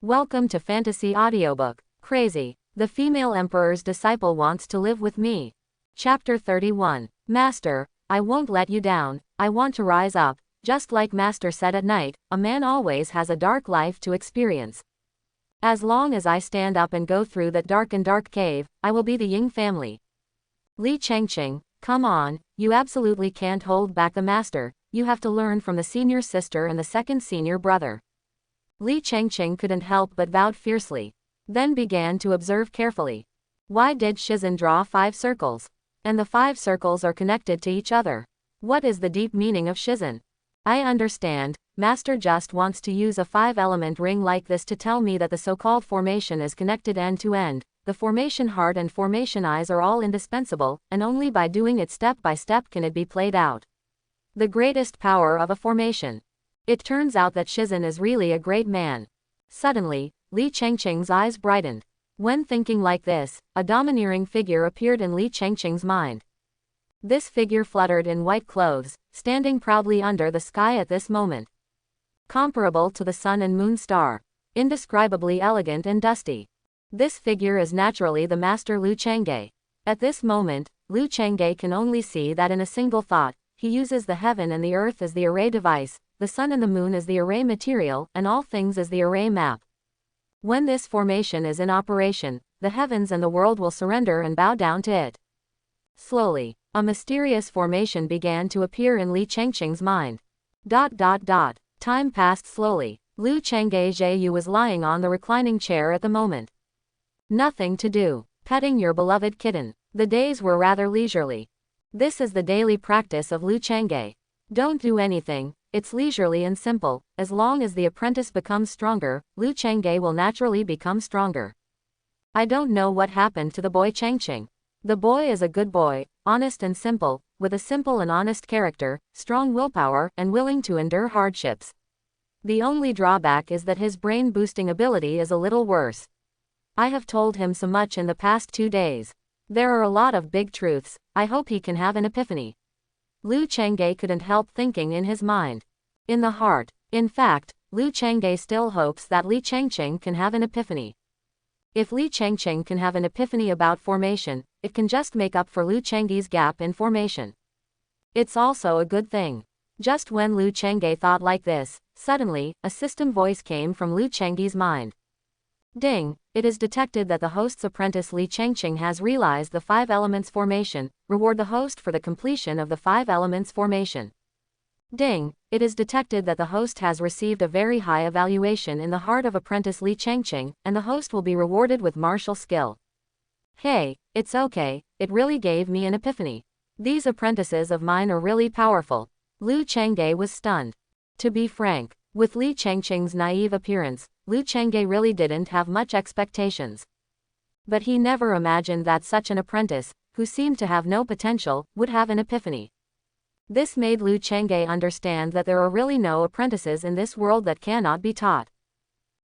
Welcome to Fantasy Audiobook. Crazy. The female emperor's disciple wants to live with me. Chapter 31. Master, I won't let you down. I want to rise up. Just like Master said at night, a man always has a dark life to experience. As long as I stand up and go through that dark cave, I will be the Ying family. Li Chengqing, come on, you absolutely can't hold back the master. You have to learn from the senior sister and the second senior brother. Li Chengqing couldn't help but vowed fiercely. Then began to observe carefully. Why did Shi Ren draw 5 circles? And the 5 circles are connected to each other. What is the deep meaning of Shi Ren? I understand, Master just wants to use a 5-element ring like this to tell me that the so-called formation is connected end to end. The formation heart and formation eyes are all indispensable, and only by doing it step by step can it be played out. The greatest power of a formation. It turns out that Shi Ren is really a great man. Suddenly, Li Chengqing's eyes brightened. When thinking like this, a domineering figure appeared in Li Chengqing's mind. This figure fluttered in white clothes, standing proudly under the sky at this moment. Comparable to the sun and moon star. Indescribably elegant and dusty. This figure is naturally the master Lu Changge. At this moment, Lu Changge can only see that in a single thought. He uses the heaven and the earth as the array device, the sun and the moon as the array material, and all things as the array map. When this formation is in operation, the heavens and the world will surrender and bow down to it. Slowly, a mysterious formation began to appear in Li Chengqing's mind. Time passed slowly. Lu Changge was lying on the reclining chair at the moment. Nothing to do. Petting your beloved kitten. The days were rather leisurely. This is the daily practice of Lu Changge. Don't do anything, it's leisurely and simple. As long as the apprentice becomes stronger, Lu Changge will naturally become stronger. I don't know what happened to the boy Chengqing. The boy is a good boy, honest and simple, with a simple and honest character, strong willpower, and willing to endure hardships. The only drawback is that his brain-boosting ability is a little worse. I have told him so much in the past 2 days. There are a lot of big truths. I hope he can have an epiphany. Lu Changge couldn't help thinking in his mind. In the heart. In fact, Lu Changge still hopes that Li Chengqing can have an epiphany. If Li Chengqing can have an epiphany about formation, it can just make up for Lu Changge's gap in formation. It's also a good thing. Just when Lu Changge thought like this, suddenly, a system voice came from Lu Changge's mind. Ding! It is detected that the host's apprentice Li Chengqing has realized the 5 elements formation. Reward the host for the completion of the 5 elements formation. Ding! It is detected that the host has received a very high evaluation in the heart of apprentice Li Chengqing, and the host will be rewarded with martial skill. Hey, it's okay, it really gave me an epiphany. These apprentices of mine are really powerful. Lu Changge was stunned. To be frank, with Li Chengqing's naive appearance, Lu Changge really didn't have much expectations. But he never imagined that such an apprentice, who seemed to have no potential, would have an epiphany. This made Lu Changge understand that there are really no apprentices in this world that cannot be taught.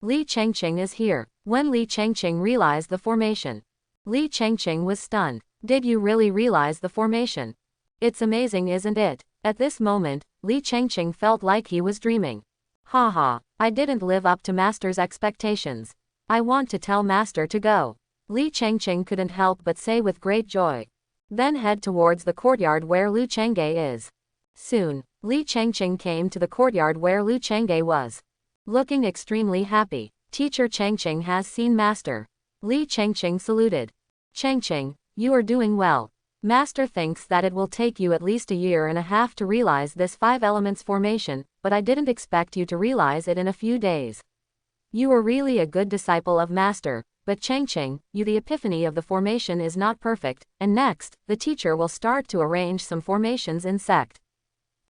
Li Chengqing is here. When Li Chengqing realized the formation, Li Chengqing was stunned. Did you really realize the formation? It's amazing, isn't it? At this moment, Li Chengqing felt like he was dreaming. Haha, I didn't live up to Master's expectations. I want to tell Master to go. Li Chengqing couldn't help but say with great joy. Then head towards the courtyard where Lu Changge is. Soon, Li Chengqing came to the courtyard where Lu Changge was. Looking extremely happy. Teacher Chengqing has seen Master. Li Chengqing saluted. Chengqing, you are doing well. Master thinks that it will take you at least 1.5 years to realize this 5 elements formation, but I didn't expect you to realize it in a few days. You are really a good disciple of Master, but Chengqing, the epiphany of the formation is not perfect, and next, the teacher will start to arrange some formations in sect.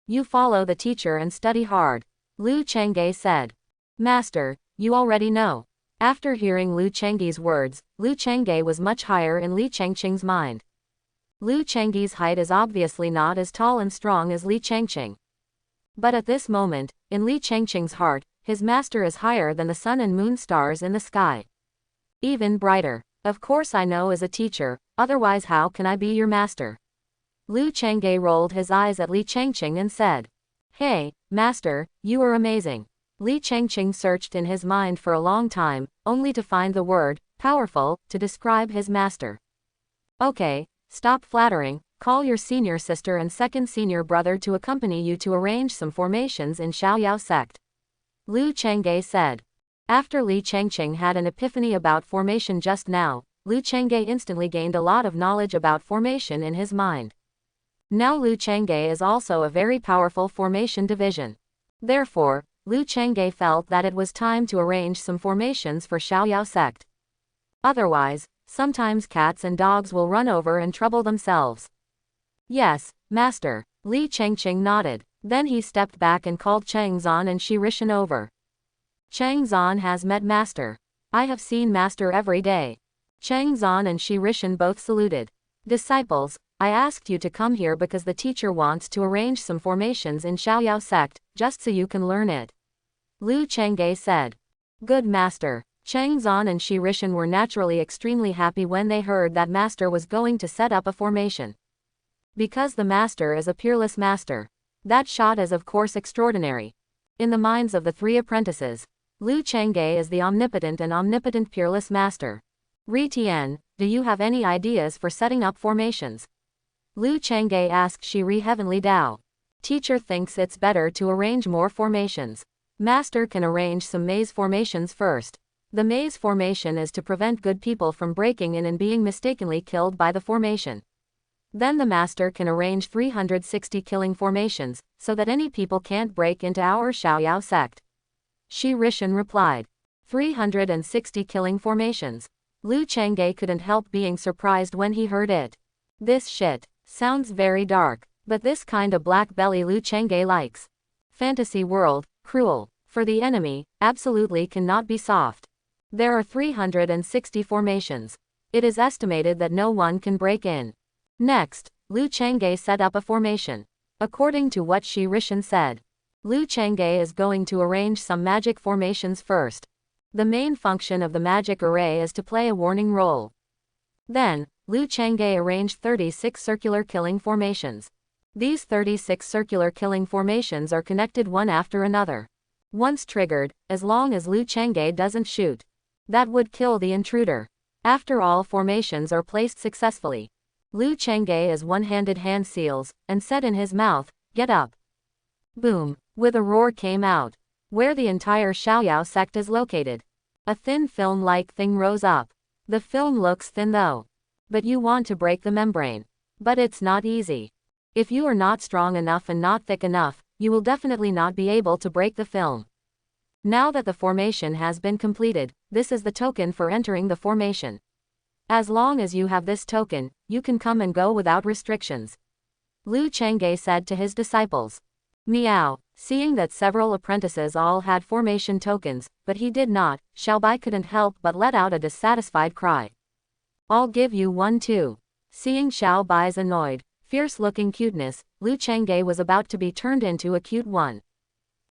You follow the teacher and study hard. Lu Changge said. Master, you already know. After hearing Lu Changge's words, Lu Changge was much higher in Li Chengqing's mind. Lu Changge's height is obviously not as tall and strong as Li Chengqing. But at this moment, in Li Chengqing's heart, his master is higher than the sun and moon stars in the sky. Even brighter. Of course I know as a teacher, otherwise how can I be your master? Lu Changge rolled his eyes at Li Chengqing and said. Hey, master, you are amazing. Li Changqing searched in his mind for a long time, only to find the word, powerful, to describe his master. Okay, stop flattering, call your senior sister and second senior brother to accompany you to arrange some formations in Xiaoyao sect. Lu Changge said. After Li Changqing had an epiphany about formation just now, Lu Changge instantly gained a lot of knowledge about formation in his mind. Now Lu Changge is also a very powerful formation division. Therefore, Lu Changge felt that it was time to arrange some formations for Xiaoyao sect. Otherwise, sometimes cats and dogs will run over and trouble themselves. Yes, master, Li Changqing nodded. Then he stepped back and called Chang Zan and Shi Ren over. Chang Zan has met master. I have seen master every day. Chang Zan and Shi Ren both saluted. Disciples, I asked you to come here because the teacher wants to arrange some formations in Xiaoyao sect, just so you can learn it. Lu Changge said. Good master. Chang Zan and Shi Ren were naturally extremely happy when they heard that master was going to set up a formation. Because the master is a peerless master. That shot is of course extraordinary. In the minds of the three apprentices, Lu Changge is the omnipotent peerless master. Ri Tian, do you have any ideas for setting up formations? Lu Changge asked Shi Ren Heavenly Dao. Teacher thinks it's better to arrange more formations. Master can arrange some maze formations first. The maze formation is to prevent good people from breaking in and being mistakenly killed by the formation. Then the master can arrange 360 killing formations, so that any people can't break into our Xiaoyao sect. Shi Ren replied. 360 killing formations. Lu Changge couldn't help being surprised when he heard it. This shit sounds very dark, but this kind of black belly Lu Changge likes. Fantasy world, cruel, for the enemy, absolutely cannot be soft. There are 360 formations. It is estimated that no one can break in. Next, Lu Changge set up a formation. According to what Shi Ren said, Lu Changge is going to arrange some magic formations first. The main function of the magic array is to play a warning role. Then, Lu Changge arranged 36 circular killing formations. These 36 circular killing formations are connected one after another. Once triggered, as long as Lu Changge doesn't shoot, that would kill the intruder. After all formations are placed successfully, Lu Changge is one-handed hand seals, and said in his mouth, get up. Boom, with a roar came out. Where the entire Xiaoyao sect is located. A thin film-like thing rose up. The film looks thin though. But you want to break the membrane. But it's not easy. If you are not strong enough and not thick enough, you will definitely not be able to break the film. Now that the formation has been completed, this is the token for entering the formation. As long as you have this token, you can come and go without restrictions. Lu Changge said to his disciples. Meow. Seeing that several apprentices all had formation tokens, but he did not, Xiaobai couldn't help but let out a dissatisfied cry. I'll give you one too. Seeing Xiaobai's annoyed, fierce-looking cuteness, Lu Changge was about to be turned into a cute one.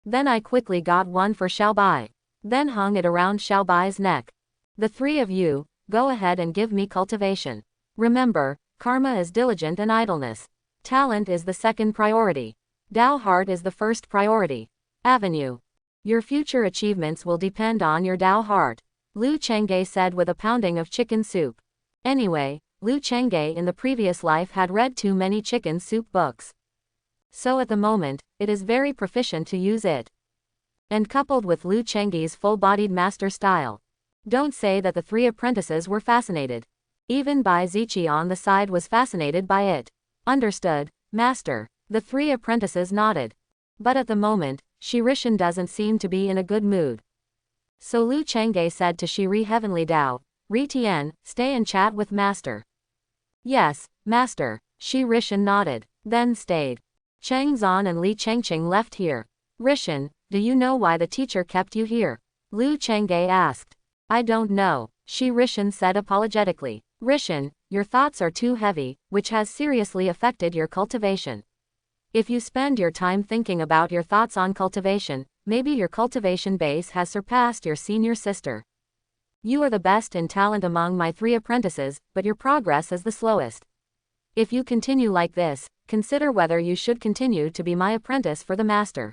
Then I quickly got one for Xiaobai. Then hung it around Xiaobai's neck. The three of you, go ahead and give me cultivation. Remember, karma is diligent and idleness. Talent is the second priority. Dao heart is the first priority. Avenue. Your future achievements will depend on your Dao heart. Lu Changge said with a pounding of chicken soup. Anyway, Lu Changge in the previous life had read too many chicken soup books. So at the moment, it is very proficient to use it. And coupled with Lu Changge's full-bodied master style. Don't say that the three apprentices were fascinated. Even Bai Ziqi on the side was fascinated by it. Understood, master. The three apprentices nodded. But at the moment, Shi Ren doesn't seem to be in a good mood. So Lu Changge said to Shi Ren Heavenly Dao, Ri Tian, stay and chat with master. Yes, master. Shi Ren nodded, then stayed. Chang Zan and Li Changqing left here. Ren, do you know why the teacher kept you here? Lu Changge asked. I don't know, Shi Ren said apologetically. Ren, your thoughts are too heavy, which has seriously affected your cultivation. If you spend your time thinking about your thoughts on cultivation, maybe your cultivation base has surpassed your senior sister. You are the best in talent among my three apprentices, but your progress is the slowest. If you continue like this, consider whether you should continue to be my apprentice for the master.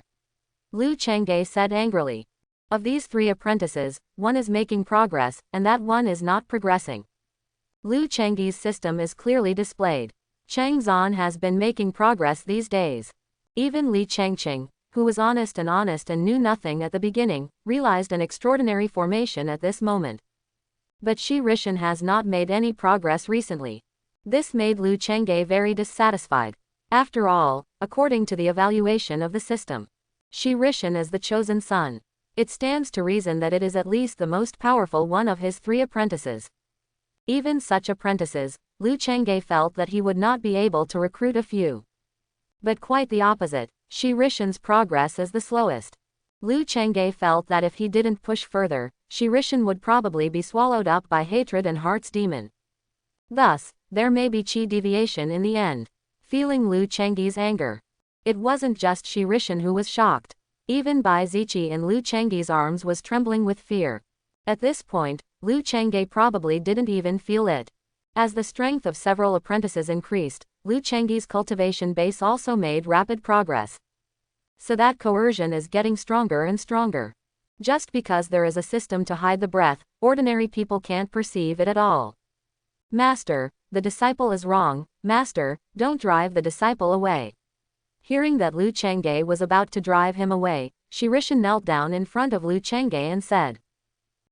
Lu Changge said angrily. Of these 3 apprentices, one is making progress, and that one is not progressing. Lu Changge's system is clearly displayed. Chang Zan has been making progress these days. Even Li Changqing, who was honest and knew nothing at the beginning, realized an extraordinary formation at this moment. But Shi Ren has not made any progress recently. This made Lu Changge very dissatisfied. After all, according to the evaluation of the system, Shi Ren is the chosen son. It stands to reason that it is at least the most powerful one of his 3 apprentices. Even such apprentices, Lu Changge felt that he would not be able to recruit a few. But quite the opposite, Shi Ren's progress is the slowest. Lu Changge felt that if he didn't push further, Shi Ren would probably be swallowed up by hatred and heart's demon. Thus, there may be chi deviation in the end. Feeling Lu Changge's anger. It wasn't just Shi Ren who was shocked. Even Bai Ziqi in Lu Changge's arms was trembling with fear. At this point, Lu Changge probably didn't even feel it. As the strength of several apprentices increased, Lu Changge's cultivation base also made rapid progress. So that coercion is getting stronger and stronger. Just because there is a system to hide the breath, ordinary people can't perceive it at all. Master, the disciple is wrong. Master, don't drive the disciple away. Hearing that Lu Changge was about to drive him away, Shi Ren knelt down in front of Lu Changge and said,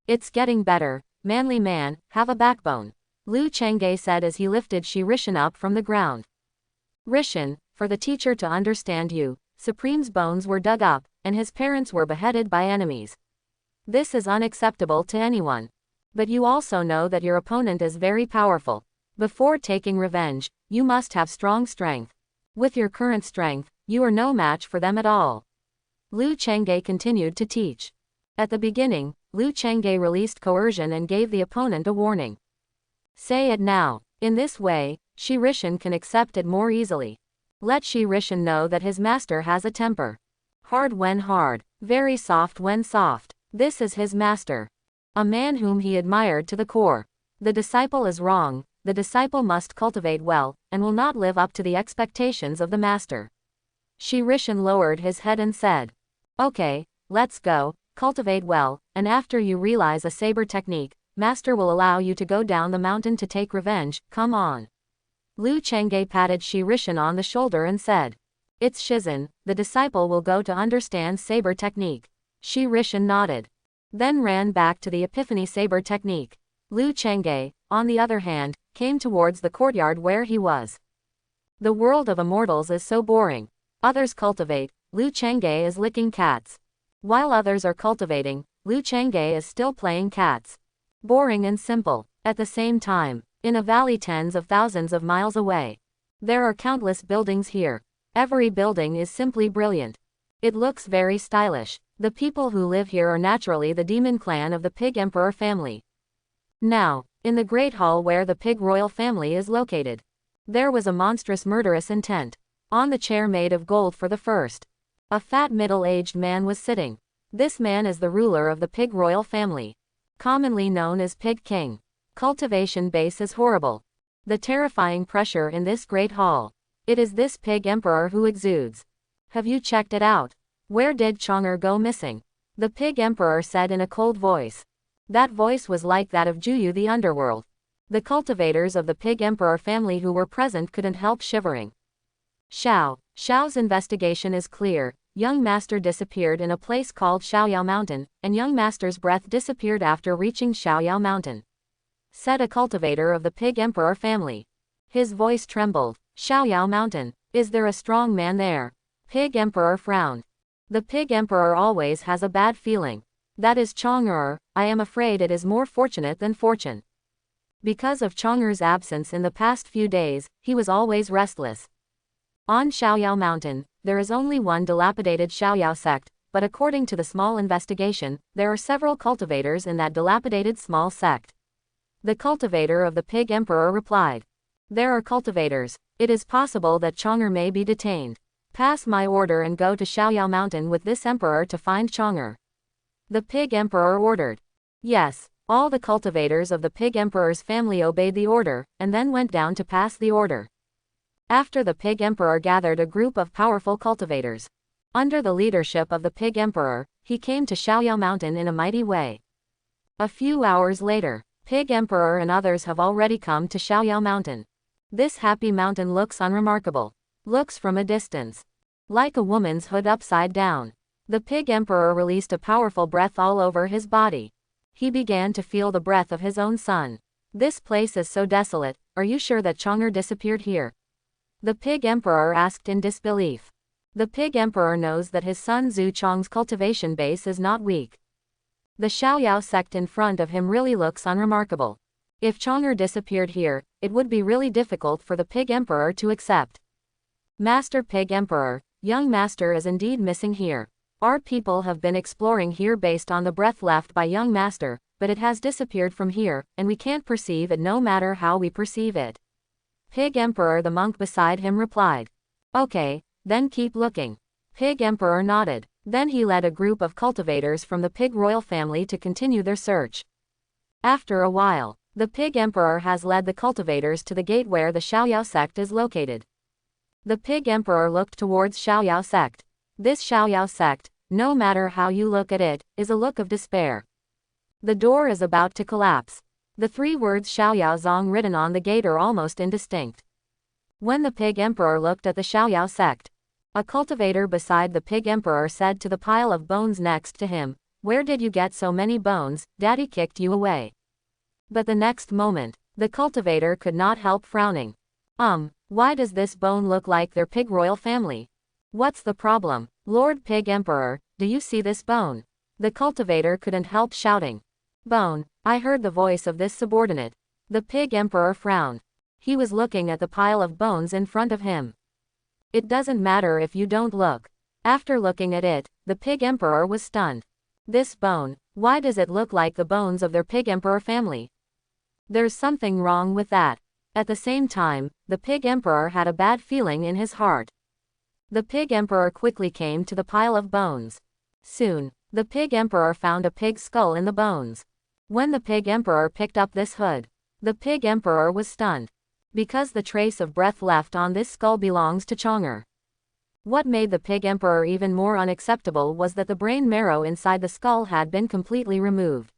"It's getting better, manly man, have a backbone," Lu Changge said as he lifted Shi Ren up from the ground. "Ren, for the teacher to understand you, Supreme's bones were dug up, and his parents were beheaded by enemies. This is unacceptable to anyone. But you also know that your opponent is very powerful. Before taking revenge, you must have strong strength. With your current strength, you are no match for them at all." Lu Changge continued to teach. At the beginning, Lu Changge released coercion and gave the opponent a warning. Say it now. In this way, Shi Ren can accept it more easily. Let Shi Ren know that his master has a temper. Hard when hard, very soft when soft. This is his master. A man whom he admired to the core. The disciple is wrong. The disciple must cultivate well, and will not live up to the expectations of the master. Shi Ren lowered his head and said, "Okay, let's go, cultivate well, and after you realize a saber technique, master will allow you to go down the mountain to take revenge, come on." Lu Changge patted Shi Ren on the shoulder and said, "It's Shizen, the disciple will go to understand saber technique." Shi Ren nodded. Then ran back to the Epiphany saber technique. Lu Changge, on the other hand, came towards the courtyard where he was. The world of immortals is so boring. Others cultivate, Lu Changge is licking cats. While others are cultivating, Lu Changge is still playing cats. Boring and simple. At the same time, in a valley tens of thousands of miles away, there are countless buildings here. Every building is simply brilliant. It looks very stylish. The people who live here are naturally the demon clan of the Pig Emperor family. Now, in the great hall where the Pig royal family is located, there was a monstrous murderous intent. On the chair made of gold for the first, a fat middle-aged man was sitting. This man is the ruler of the Pig royal family, commonly known as Pig King. Cultivation base is horrible. The terrifying pressure in this great hall. It is this Pig Emperor who exudes. Have you checked it out? Where did Chang'er go missing? The Pig Emperor said in a cold voice. That voice was like that of Juyu the underworld. The cultivators of the Pig Emperor family who were present couldn't help shivering. Xiao's investigation is clear. Young master disappeared in a place called Xiaoyao Mountain, and young master's breath disappeared after reaching Xiaoyao Mountain, said a cultivator of the Pig Emperor family. His voice trembled. Xiaoyao Mountain. Is there a strong man there? Pig Emperor frowned. The Pig Emperor always has a bad feeling. That is Chang'er. I am afraid it is more fortunate than fortune. Because of Chang'er's absence in the past few days, he was always restless. On Xiaoyao Mountain, there is only one dilapidated Xiaoyao sect, but according to the small investigation, there are several cultivators in that dilapidated small sect. The cultivator of the Pig Emperor replied. There are cultivators. It is possible that Chang'er may be detained. Pass my order and go to Xiaoyao Mountain with this emperor to find Chang'er. The Pig Emperor ordered. Yes, all the cultivators of the Pig Emperor's family obeyed the order, and then went down to pass the order. After the Pig Emperor gathered a group of powerful cultivators. Under the leadership of the Pig Emperor, he came to Xiaoyao Mountain in a mighty way. A few hours later, Pig Emperor and others have already come to Xiaoyao Mountain. This happy mountain looks unremarkable. Looks from a distance like a woman's hood upside down. The Pig Emperor released a powerful breath all over his body. He began to feel the breath of his own son. This place is so desolate, are you sure that Chang'er disappeared here? The Pig Emperor asked in disbelief. The Pig Emperor knows that his son Zhu Chong's cultivation base is not weak. The Xiaoyao sect in front of him really looks unremarkable. If Chang'er disappeared here, it would be really difficult for the Pig Emperor to accept. Master Pig Emperor, young master is indeed missing here. Our people have been exploring here based on the breath left by young master, but it has disappeared from here, and we can't perceive it no matter how we perceive it. Pig Emperor, the monk beside him, replied. Okay, then keep looking. Pig Emperor nodded. Then he led a group of cultivators from the Pig royal family to continue their search. After a while, the Pig Emperor has led the cultivators to the gate where the Xiaoyao sect is located. The Pig Emperor looked towards Xiaoyao sect. This Xiaoyao sect, no matter how you look at it, is a look of despair. The door is about to collapse. The 3 words Xiaoyao Zong written on the gate are almost indistinct. When the Pig Emperor looked at the Xiaoyao sect, a cultivator beside the Pig Emperor said to the pile of bones next to him, "Where did you get so many bones? Daddy kicked you away." But the next moment, the cultivator could not help frowning. Why does this bone look like their Pig royal family? What's the problem? Lord Pig Emperor, do you see this bone? The cultivator couldn't help shouting. Bone, I heard the voice of this subordinate. The Pig Emperor frowned. He was looking at the pile of bones in front of him. It doesn't matter if you don't look. After looking at it, the Pig Emperor was stunned. This bone, why does it look like the bones of their Pig Emperor family? There's something wrong with that. At the same time, the Pig Emperor had a bad feeling in his heart. The Pig Emperor quickly came to the pile of bones. Soon, the Pig Emperor found a pig skull in the bones. When the Pig Emperor picked up this hood, the Pig Emperor was stunned. Because the trace of breath left on this skull belongs to Chang'er. What made the Pig Emperor even more unacceptable was that the brain marrow inside the skull had been completely removed.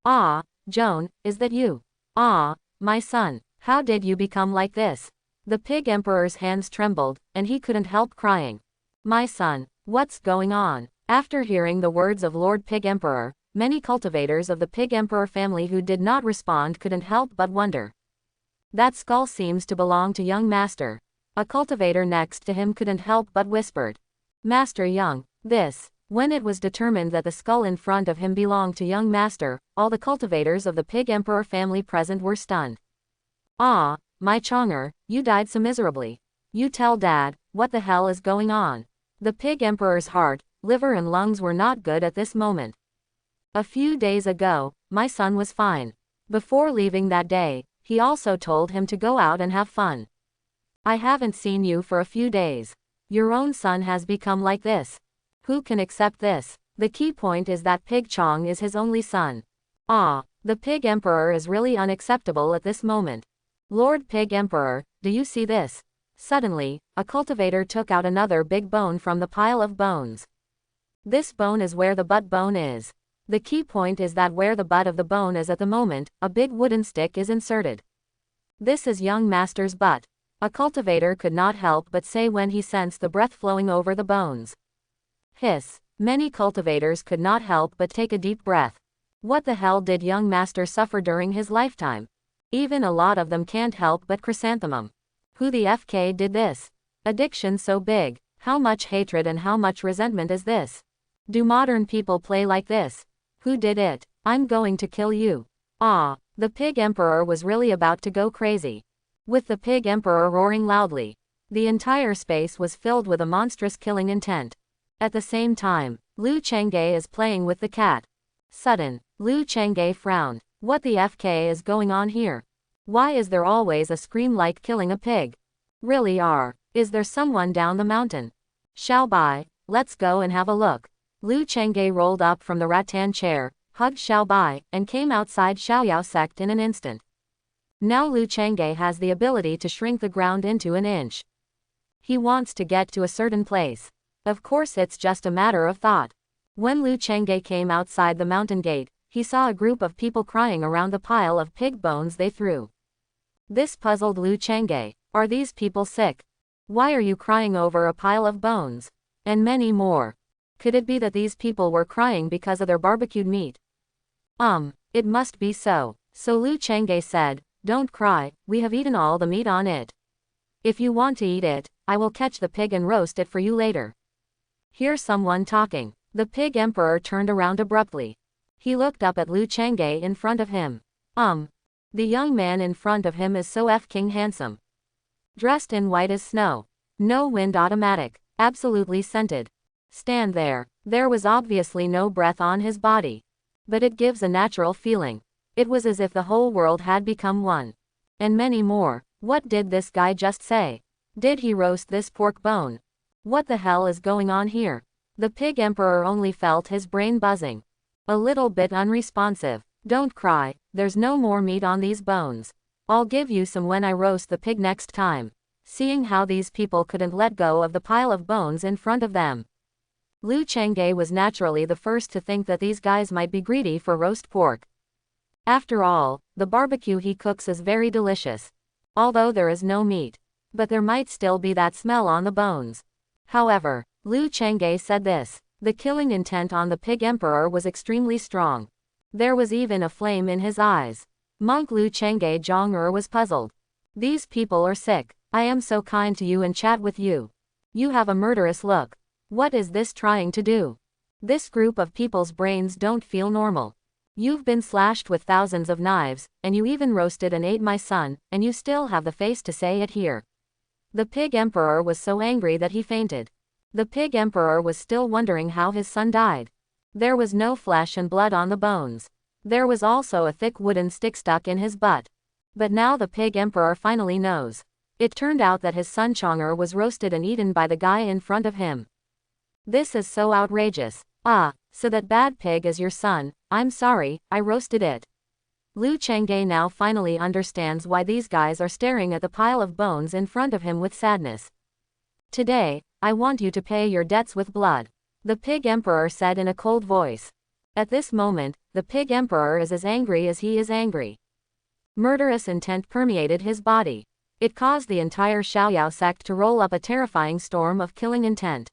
Ah, Joan, is that you? Ah, my son, how did you become like this? The Pig Emperor's hands trembled, and he couldn't help crying. My son, what's going on? After hearing the words of Lord Pig Emperor, many cultivators of the Pig Emperor family who did not respond couldn't help but wonder. That skull seems to belong to young master. A cultivator next to him couldn't help but whispered. Master Young, this. When it was determined that the skull in front of him belonged to young master, all the cultivators of the Pig Emperor family present were stunned. Ah, my Chang'er, you died so miserably. You tell Dad, what the hell is going on? The Pig Emperor's heart, liver and lungs were not good at this moment. A few days ago, my son was fine. Before leaving that day, he also told him to go out and have fun. I haven't seen you for a few days. Your own son has become like this. Who can accept this? The key point is that Pig Chong is his only son. Ah, the Pig Emperor is really unacceptable at this moment. Lord Pig Emperor, do you see this? Suddenly, a cultivator took out another big bone from the pile of bones. This bone is where the butt bone is. The key point is that where the butt of the bone is at the moment, a big wooden stick is inserted. This is young master's butt. A cultivator could not help but say when he sensed the breath flowing over the bones. Hiss. Many cultivators could not help but take a deep breath. What the hell did young master suffer during his lifetime? Even a lot of them can't help but chrysanthemum. Who the FK did this? Addiction so big. How much hatred and how much resentment is this? Do modern people play like this? Who did it? I'm going to kill you. Ah, the Pig Emperor was really about to go crazy. With the Pig Emperor roaring loudly, the entire space was filled with a monstrous killing intent. At the same time, Lu Chang'e is playing with the cat. Sudden, Lu Chang'e frowned. What the FK is going on here? Why is there always a scream like killing a pig? Really are. Is there someone down the mountain? Xiao Bai, let's go and have a look. Lu Chang'e rolled up from the rattan chair, hugged Xiao Bai, and came outside Xiaoyao sect in an instant. Now Lu Chang'e has the ability to shrink the ground into an inch. He wants to get to a certain place. Of course it's just a matter of thought. When Lu Changge came outside the mountain gate, he saw a group of people crying around the pile of pig bones they threw. This puzzled Lu Changge. Are these people sick? Why are you crying over a pile of bones? And many more. Could it be that these people were crying because of their barbecued meat? It must be so. So Lu Changge said, "Don't cry, we have eaten all the meat on it. If you want to eat it, I will catch the pig and roast it for you later." Hear someone talking. The pig emperor turned around abruptly. He looked up at Lu Changge in front of him. The young man in front of him is so f***ing handsome. Dressed in white as snow. No wind automatic. Absolutely scented. Stand there. There was obviously no breath on his body. But it gives a natural feeling. It was as if the whole world had become one. And many more. What did this guy just say? Did he roast this pork bone? What the hell is going on here? The pig emperor only felt his brain buzzing. A little bit unresponsive. Don't cry, there's no more meat on these bones. I'll give you some when I roast the pig next time. Seeing how these people couldn't let go of the pile of bones in front of them. Lu Changge was naturally the first to think that these guys might be greedy for roast pork. After all, the barbecue he cooks is very delicious. Although there is no meat. But there might still be that smell on the bones. However, Lu Changge said this. The killing intent on the pig emperor was extremely strong. There was even a flame in his eyes. Monk Lu Changge Zhong'er was puzzled. These people are sick. I am so kind to you and chat with you. You have a murderous look. What is this trying to do? This group of people's brains don't feel normal. You've been slashed with thousands of knives, and you even roasted and ate my son, and you still have the face to say it here. The pig emperor was so angry that he fainted. The pig emperor was still wondering how his son died. There was no flesh and blood on the bones. There was also a thick wooden stick stuck in his butt. But now the pig emperor finally knows. It turned out that his son Zhong'er was roasted and eaten by the guy in front of him. This is so outrageous. So that bad pig is your son. I'm sorry, I roasted it. Lu Changge now finally understands why these guys are staring at the pile of bones in front of him with sadness. Today, I want you to pay your debts with blood. The pig emperor said in a cold voice. At this moment, the pig emperor is as angry as he is angry. Murderous intent permeated his body. It caused the entire Xiaoyao sect to roll up a terrifying storm of killing intent.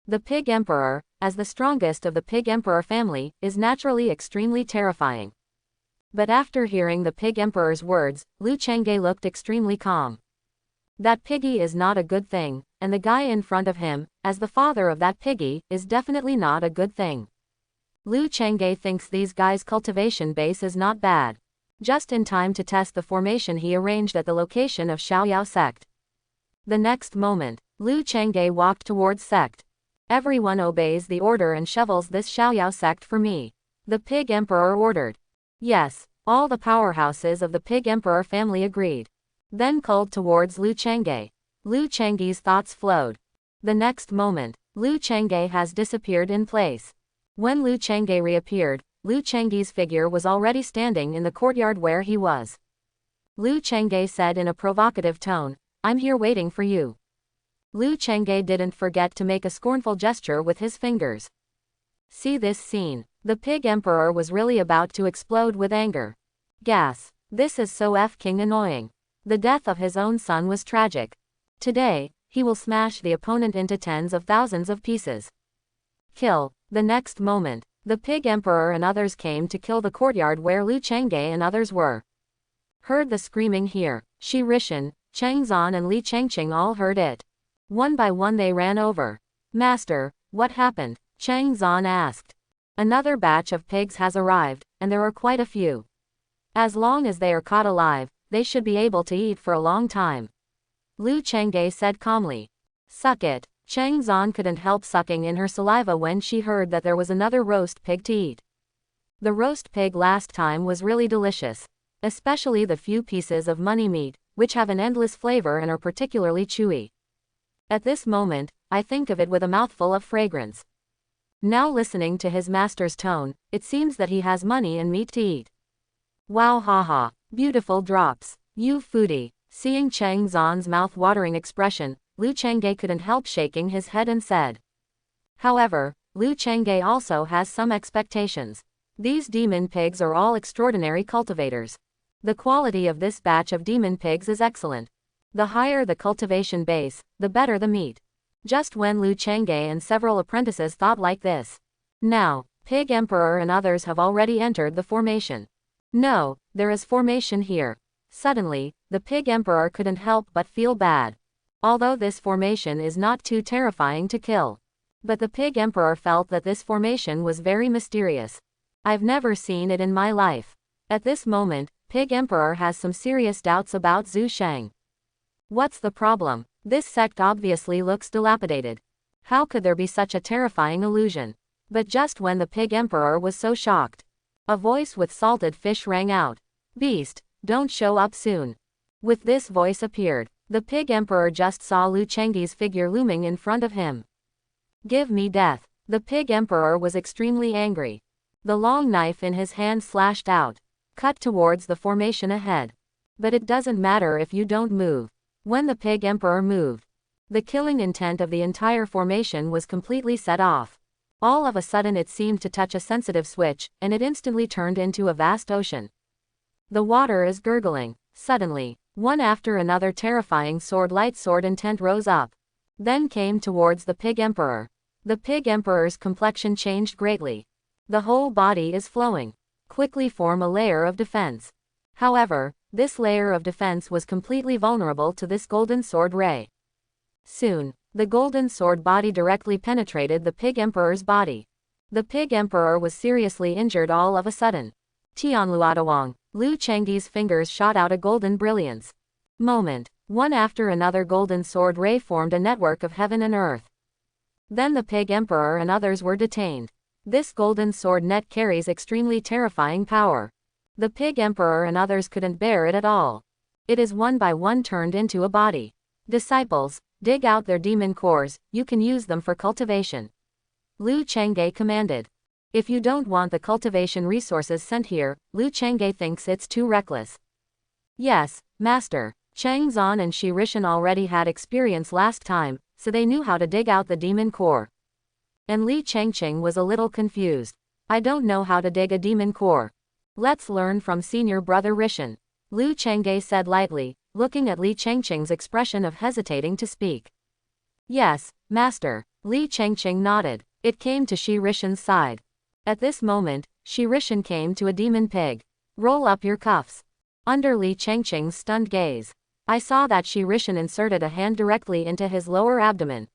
The pig emperor, as the strongest of the pig emperor family, is naturally extremely terrifying. But after hearing the pig emperor's words, Lu Changge looked extremely calm. That piggy is not a good thing, and the guy in front of him, as the father of that piggy, is definitely not a good thing. Lu Changge thinks these guys' cultivation base is not bad. Just in time to test the formation he arranged at the location of Xiaoyao sect. The next moment, Lu Changge walked towards sect. Everyone obeys the order and shovels this Xiaoyao sect for me. The pig emperor ordered. Yes, all the powerhouses of the pig emperor family agreed. Then called towards Lu Changge. Lu Changge's thoughts flowed. The next moment, Lu Changge has disappeared in place. When Lu Changge reappeared, Lu Changge's figure was already standing in the courtyard where he was. Lu Changge said in a provocative tone, "I'm here waiting for you." Lu Changge didn't forget to make a scornful gesture with his fingers. See this scene. The pig emperor was really about to explode with anger. Gas. This is so f***ing annoying. The death of his own son was tragic. Today, he will smash the opponent into tens of thousands of pieces. Kill. The next moment, the pig emperor and others came to kill the courtyard where Lu Changge and others were. Heard the screaming here. Shi Ren, Chang Zan and Li Changqing all heard it. One by one they ran over. Master, what happened? Chang Zan asked. Another batch of pigs has arrived, and there are quite a few. As long as they are caught alive, they should be able to eat for a long time. Lu Changge said calmly. Suck it. Chang Zan couldn't help sucking in her saliva when she heard that there was another roast pig to eat. The roast pig last time was really delicious. Especially the few pieces of money meat, which have an endless flavor and are particularly chewy. At this moment, I think of it with a mouthful of fragrance. Now listening to his master's tone, it seems that he has money and meat to eat. Wow, haha, beautiful drops. You foodie. Seeing Chang Zan's mouth-watering expression, Lu Changge couldn't help shaking his head and said, However, Liu Changge also has some expectations. These demon pigs are all extraordinary cultivators. The quality of this batch of demon pigs is excellent. The higher the cultivation base, the better the meat. Just when Liu Changge and several apprentices thought like this. Now, Pig Emperor and others have already entered the formation. No, there is formation here. Suddenly, the Pig Emperor couldn't help but feel bad. Although this formation is not too terrifying to kill. But the Pig Emperor felt that this formation was very mysterious. I've never seen it in my life. At this moment, Pig Emperor has some serious doubts about Zhu Shang. What's the problem? This sect obviously looks dilapidated. How could there be such a terrifying illusion? But just when the Pig Emperor was so shocked, a voice with salted fish rang out. Beast, don't show up soon. With this voice appeared. The Pig Emperor just saw Liu Changge's figure looming in front of him. Give me death. The Pig Emperor was extremely angry. The long knife in his hand slashed out, cut towards the formation ahead. But it doesn't matter if you don't move. When the Pig Emperor moved, the killing intent of the entire formation was completely set off. All of a sudden it seemed to touch a sensitive switch, and it instantly turned into a vast ocean. The water is gurgling. Suddenly, one after another terrifying light sword intent rose up. Then came towards the Pig Emperor. The Pig Emperor's complexion changed greatly. The whole body is flowing. Quickly form a layer of defense. However, this layer of defense was completely vulnerable to this golden sword ray. Soon, the golden sword body directly penetrated the Pig Emperor's body. The Pig Emperor was seriously injured all of a sudden. Tianluadawang, Liu Changge's fingers shot out a golden brilliance. Moment. One after another golden sword ray formed a network of heaven and earth. Then the Pig Emperor and others were detained. This golden sword net carries extremely terrifying power. The Pig Emperor and others couldn't bear it at all. It is one by one turned into a body. Disciples, dig out their demon cores, you can use them for cultivation. Liu Changge commanded. If you don't want the cultivation resources sent here, Liu Changge thinks it's too reckless. Yes, Master. Chang Zan and Shi Ren already had experience last time, so they knew how to dig out the demon core. And Li Changqing was a little confused. I don't know how to dig a demon core. Let's learn from senior brother Rishan. Liu Changge said lightly, looking at Li Changqing's expression of hesitating to speak. Yes, Master. Li Changqing nodded. It came to Shi Ren's side. At this moment, Shi Ren came to a demon pig. Roll up your cuffs. Under Li Changqing's stunned gaze, I saw that Shi Ren inserted a hand directly into his lower abdomen.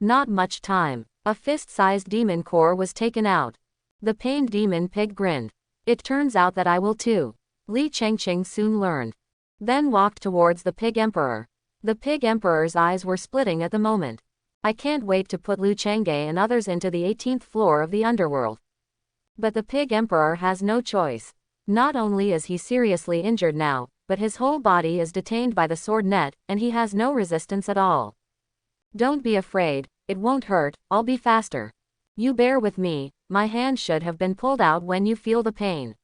Not much time. A fist-sized demon core was taken out. The pained demon pig grinned. It turns out that I will too. Li Changqing soon learned. Then walked towards the Pig Emperor. The Pig Emperor's eyes were splitting at the moment. I can't wait to put Liu Changge and others into the 18th floor of the underworld. But the Pig Emperor has no choice. Not only is he seriously injured now, but his whole body is detained by the sword net, and he has no resistance at all. Don't be afraid, it won't hurt, I'll be faster. You bear with me, my hand should have been pulled out when you feel the pain.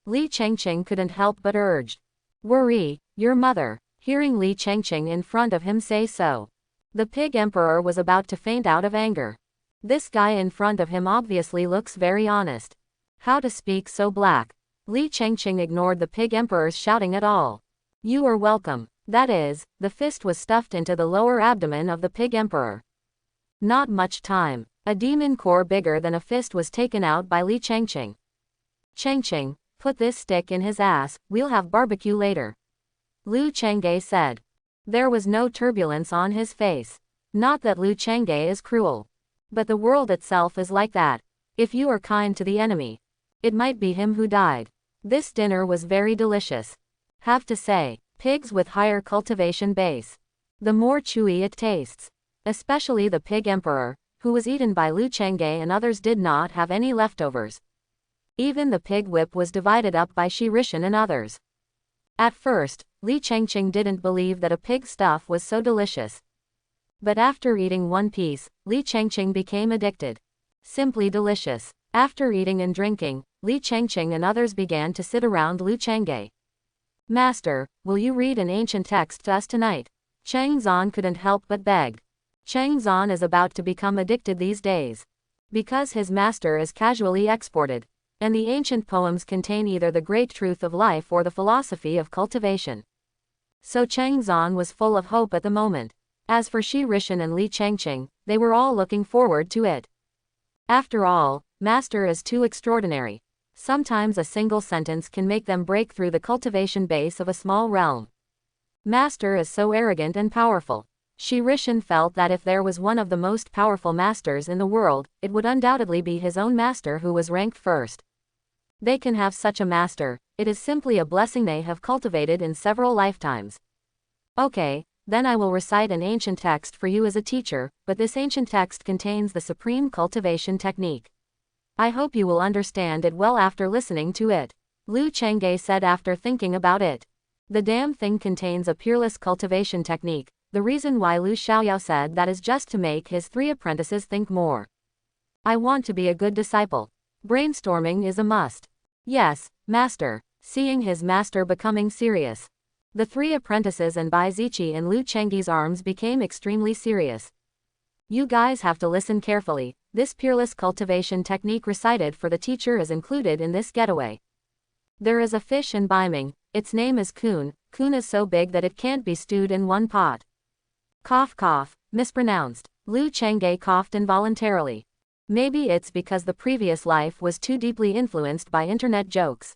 Li Changqing couldn't help but urged. Worry, your mother. Hearing Li Changqing in front of him say so, the Pig Emperor was about to faint out of anger. This guy in front of him obviously looks very honest. How to speak so black? Li Changqing ignored the Pig Emperor's shouting at all. You are welcome. That is, the fist was stuffed into the lower abdomen of the Pig Emperor. Not much time. A demon core bigger than a fist was taken out by Li Changqing. Changqing, put this stick in his ass, we'll have barbecue later. Liu Changge said. There was no turbulence on his face. Not that Liu Changge is cruel. But the world itself is like that. If you are kind to the enemy, it might be him who died. This dinner was very delicious. Have to say, pigs with higher cultivation base, the more chewy it tastes. Especially the Pig Emperor, who was eaten by Liu Changge and others, did not have any leftovers. Even the pig whip was divided up by Shi Ren and others. At first, Li Changqing didn't believe that a pig's stuff was so delicious. But after eating one piece, Li Changqing became addicted. Simply delicious. After eating and drinking, Li Changqing and others began to sit around Liu Changge. Master, will you read an ancient text to us tonight? Chang Zan couldn't help but beg. Chang Zan is about to become addicted these days. Because his master is casually exported. And the ancient poems contain either the great truth of life or the philosophy of cultivation. So Chang Zan was full of hope at the moment. As for Shi Ren and Li Changqing, they were all looking forward to it. After all, master is too extraordinary. Sometimes a single sentence can make them break through the cultivation base of a small realm. Master is so arrogant and powerful. Shi Ren felt that if there was one of the most powerful masters in the world, it would undoubtedly be his own master who was ranked first. They can have such a master, it is simply a blessing they have cultivated in several lifetimes. Okay, then I will recite an ancient text for you as a teacher, but this ancient text contains the supreme cultivation technique. I hope you will understand it well after listening to it. Lu Changge said after thinking about it. The damn thing contains a peerless cultivation technique. The reason why Lu Xiaoyao said that is just to make his 3 apprentices think more. I want to be a good disciple. Brainstorming is a must. Yes, master. Seeing his master becoming serious. The 3 apprentices and Bai Ziqi in Lu Chengge's arms became extremely serious. You guys have to listen carefully. This peerless cultivation technique recited for the teacher is included in this getaway. There is a fish in Baiming. Its name is Kun. Kun is so big that it can't be stewed in one pot. Cough cough, mispronounced. Lu Changge coughed involuntarily. Maybe it's because the previous life was too deeply influenced by internet jokes.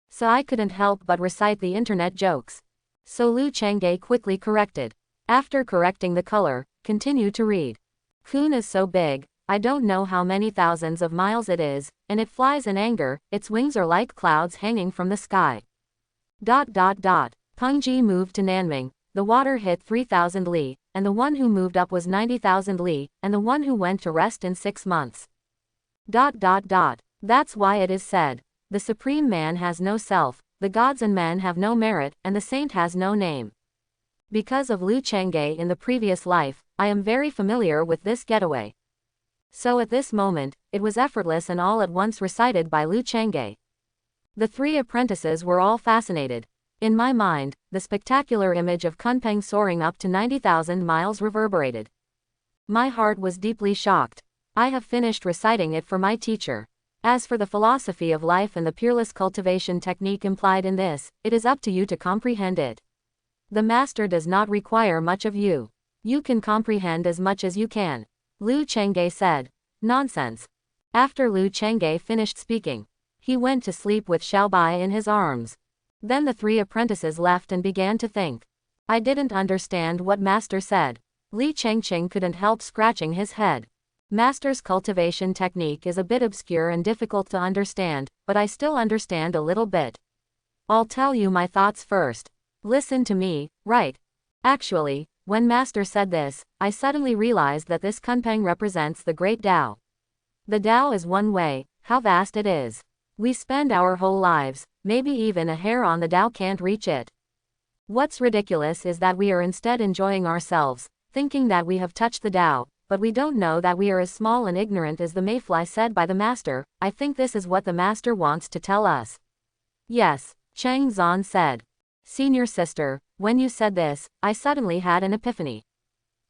So I couldn't help but recite the internet jokes. So Lu Changge quickly corrected. After correcting the color, continue to read. Kun is so big, I don't know how many thousands of miles it is, and it flies in anger, its wings are like clouds hanging from the sky. ... Pengji moved to Nanming. The water hit 3,000 li, and the one who moved up was 90,000 li, and the one who went to rest in 6 months. ... That's why it is said, the Supreme Man has no self, the gods and men have no merit, and the saint has no name. Because of Lu Changge in the previous life, I am very familiar with this getaway. So at this moment, it was effortless and all at once recited by Lu Changge. The 3 apprentices were all fascinated. In my mind, the spectacular image of Kunpeng soaring up to 90,000 miles reverberated. My heart was deeply shocked. I have finished reciting it for my teacher. As for the philosophy of life and the peerless cultivation technique implied in this, it is up to you to comprehend it. The master does not require much of you. You can comprehend as much as you can. Lu Changge said. Nonsense. After Lu Changge finished speaking, he went to sleep with Xiaobai in his arms. Then the 3 apprentices left and began to think. I didn't understand what master said. Li Changqing couldn't help scratching his head. Master's cultivation technique is a bit obscure and difficult to understand, but I still understand a little bit. I'll tell you my thoughts first. Listen to me, right? Actually, when master said this, I suddenly realized that this Kunpeng represents the great Tao. The Tao is one way, how vast it is. We spend our whole lives, maybe even a hair on the Tao can't reach it. What's ridiculous is that we are instead enjoying ourselves, thinking that we have touched the Tao, but we don't know that we are as small and ignorant as the mayfly said by the master. I think this is what the master wants to tell us. Yes, Chang Zan said. Senior sister, when you said this, I suddenly had an epiphany.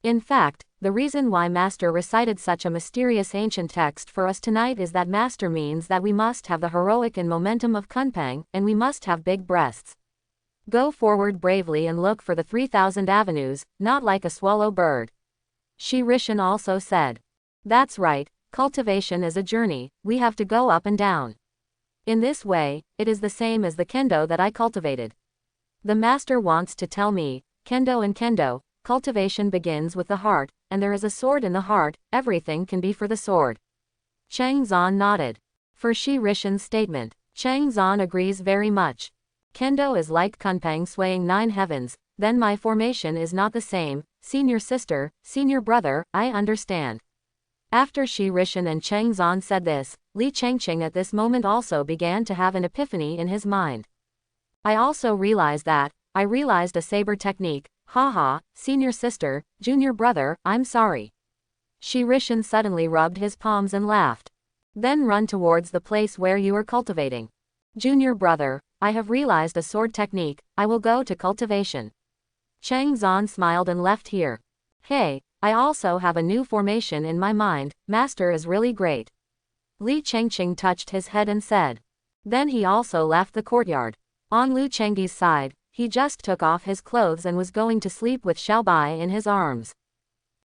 In fact, the reason why master recited such a mysterious ancient text for us tonight is that master means that we must have the heroic and momentum of Kunpeng, and we must have big breasts. Go forward bravely and look for the 3,000 avenues, not like a swallow bird. Shi Ren also said. That's right, cultivation is a journey, we have to go up and down. In this way, it is the same as the kendo that I cultivated. The master wants to tell me, kendo and kendo, cultivation begins with the heart, and there is a sword in the heart, everything can be for the sword. Chang Zan nodded. For Shi Ren's statement, Chang Zan agrees very much. Kendo is like Kunpeng swaying 9 heavens, then my formation is not the same, senior sister, senior brother, I understand. After Shi Ren and Chang Zan said this, Li Changqing at this moment also began to have an epiphany in his mind. I also realized that, I realized a saber technique, haha, senior sister, junior brother, I'm sorry. Shi Ren suddenly rubbed his palms and laughed. Then run towards the place where you are cultivating. Junior brother, I have realized a sword technique, I will go to cultivation. Chang Zan smiled and left here. Hey, I also have a new formation in my mind. Master is really great. Li Changqing touched his head and said. Then he also left the courtyard. On Lu Chengyi's side, he just took off his clothes and was going to sleep with Xiaobai in his arms.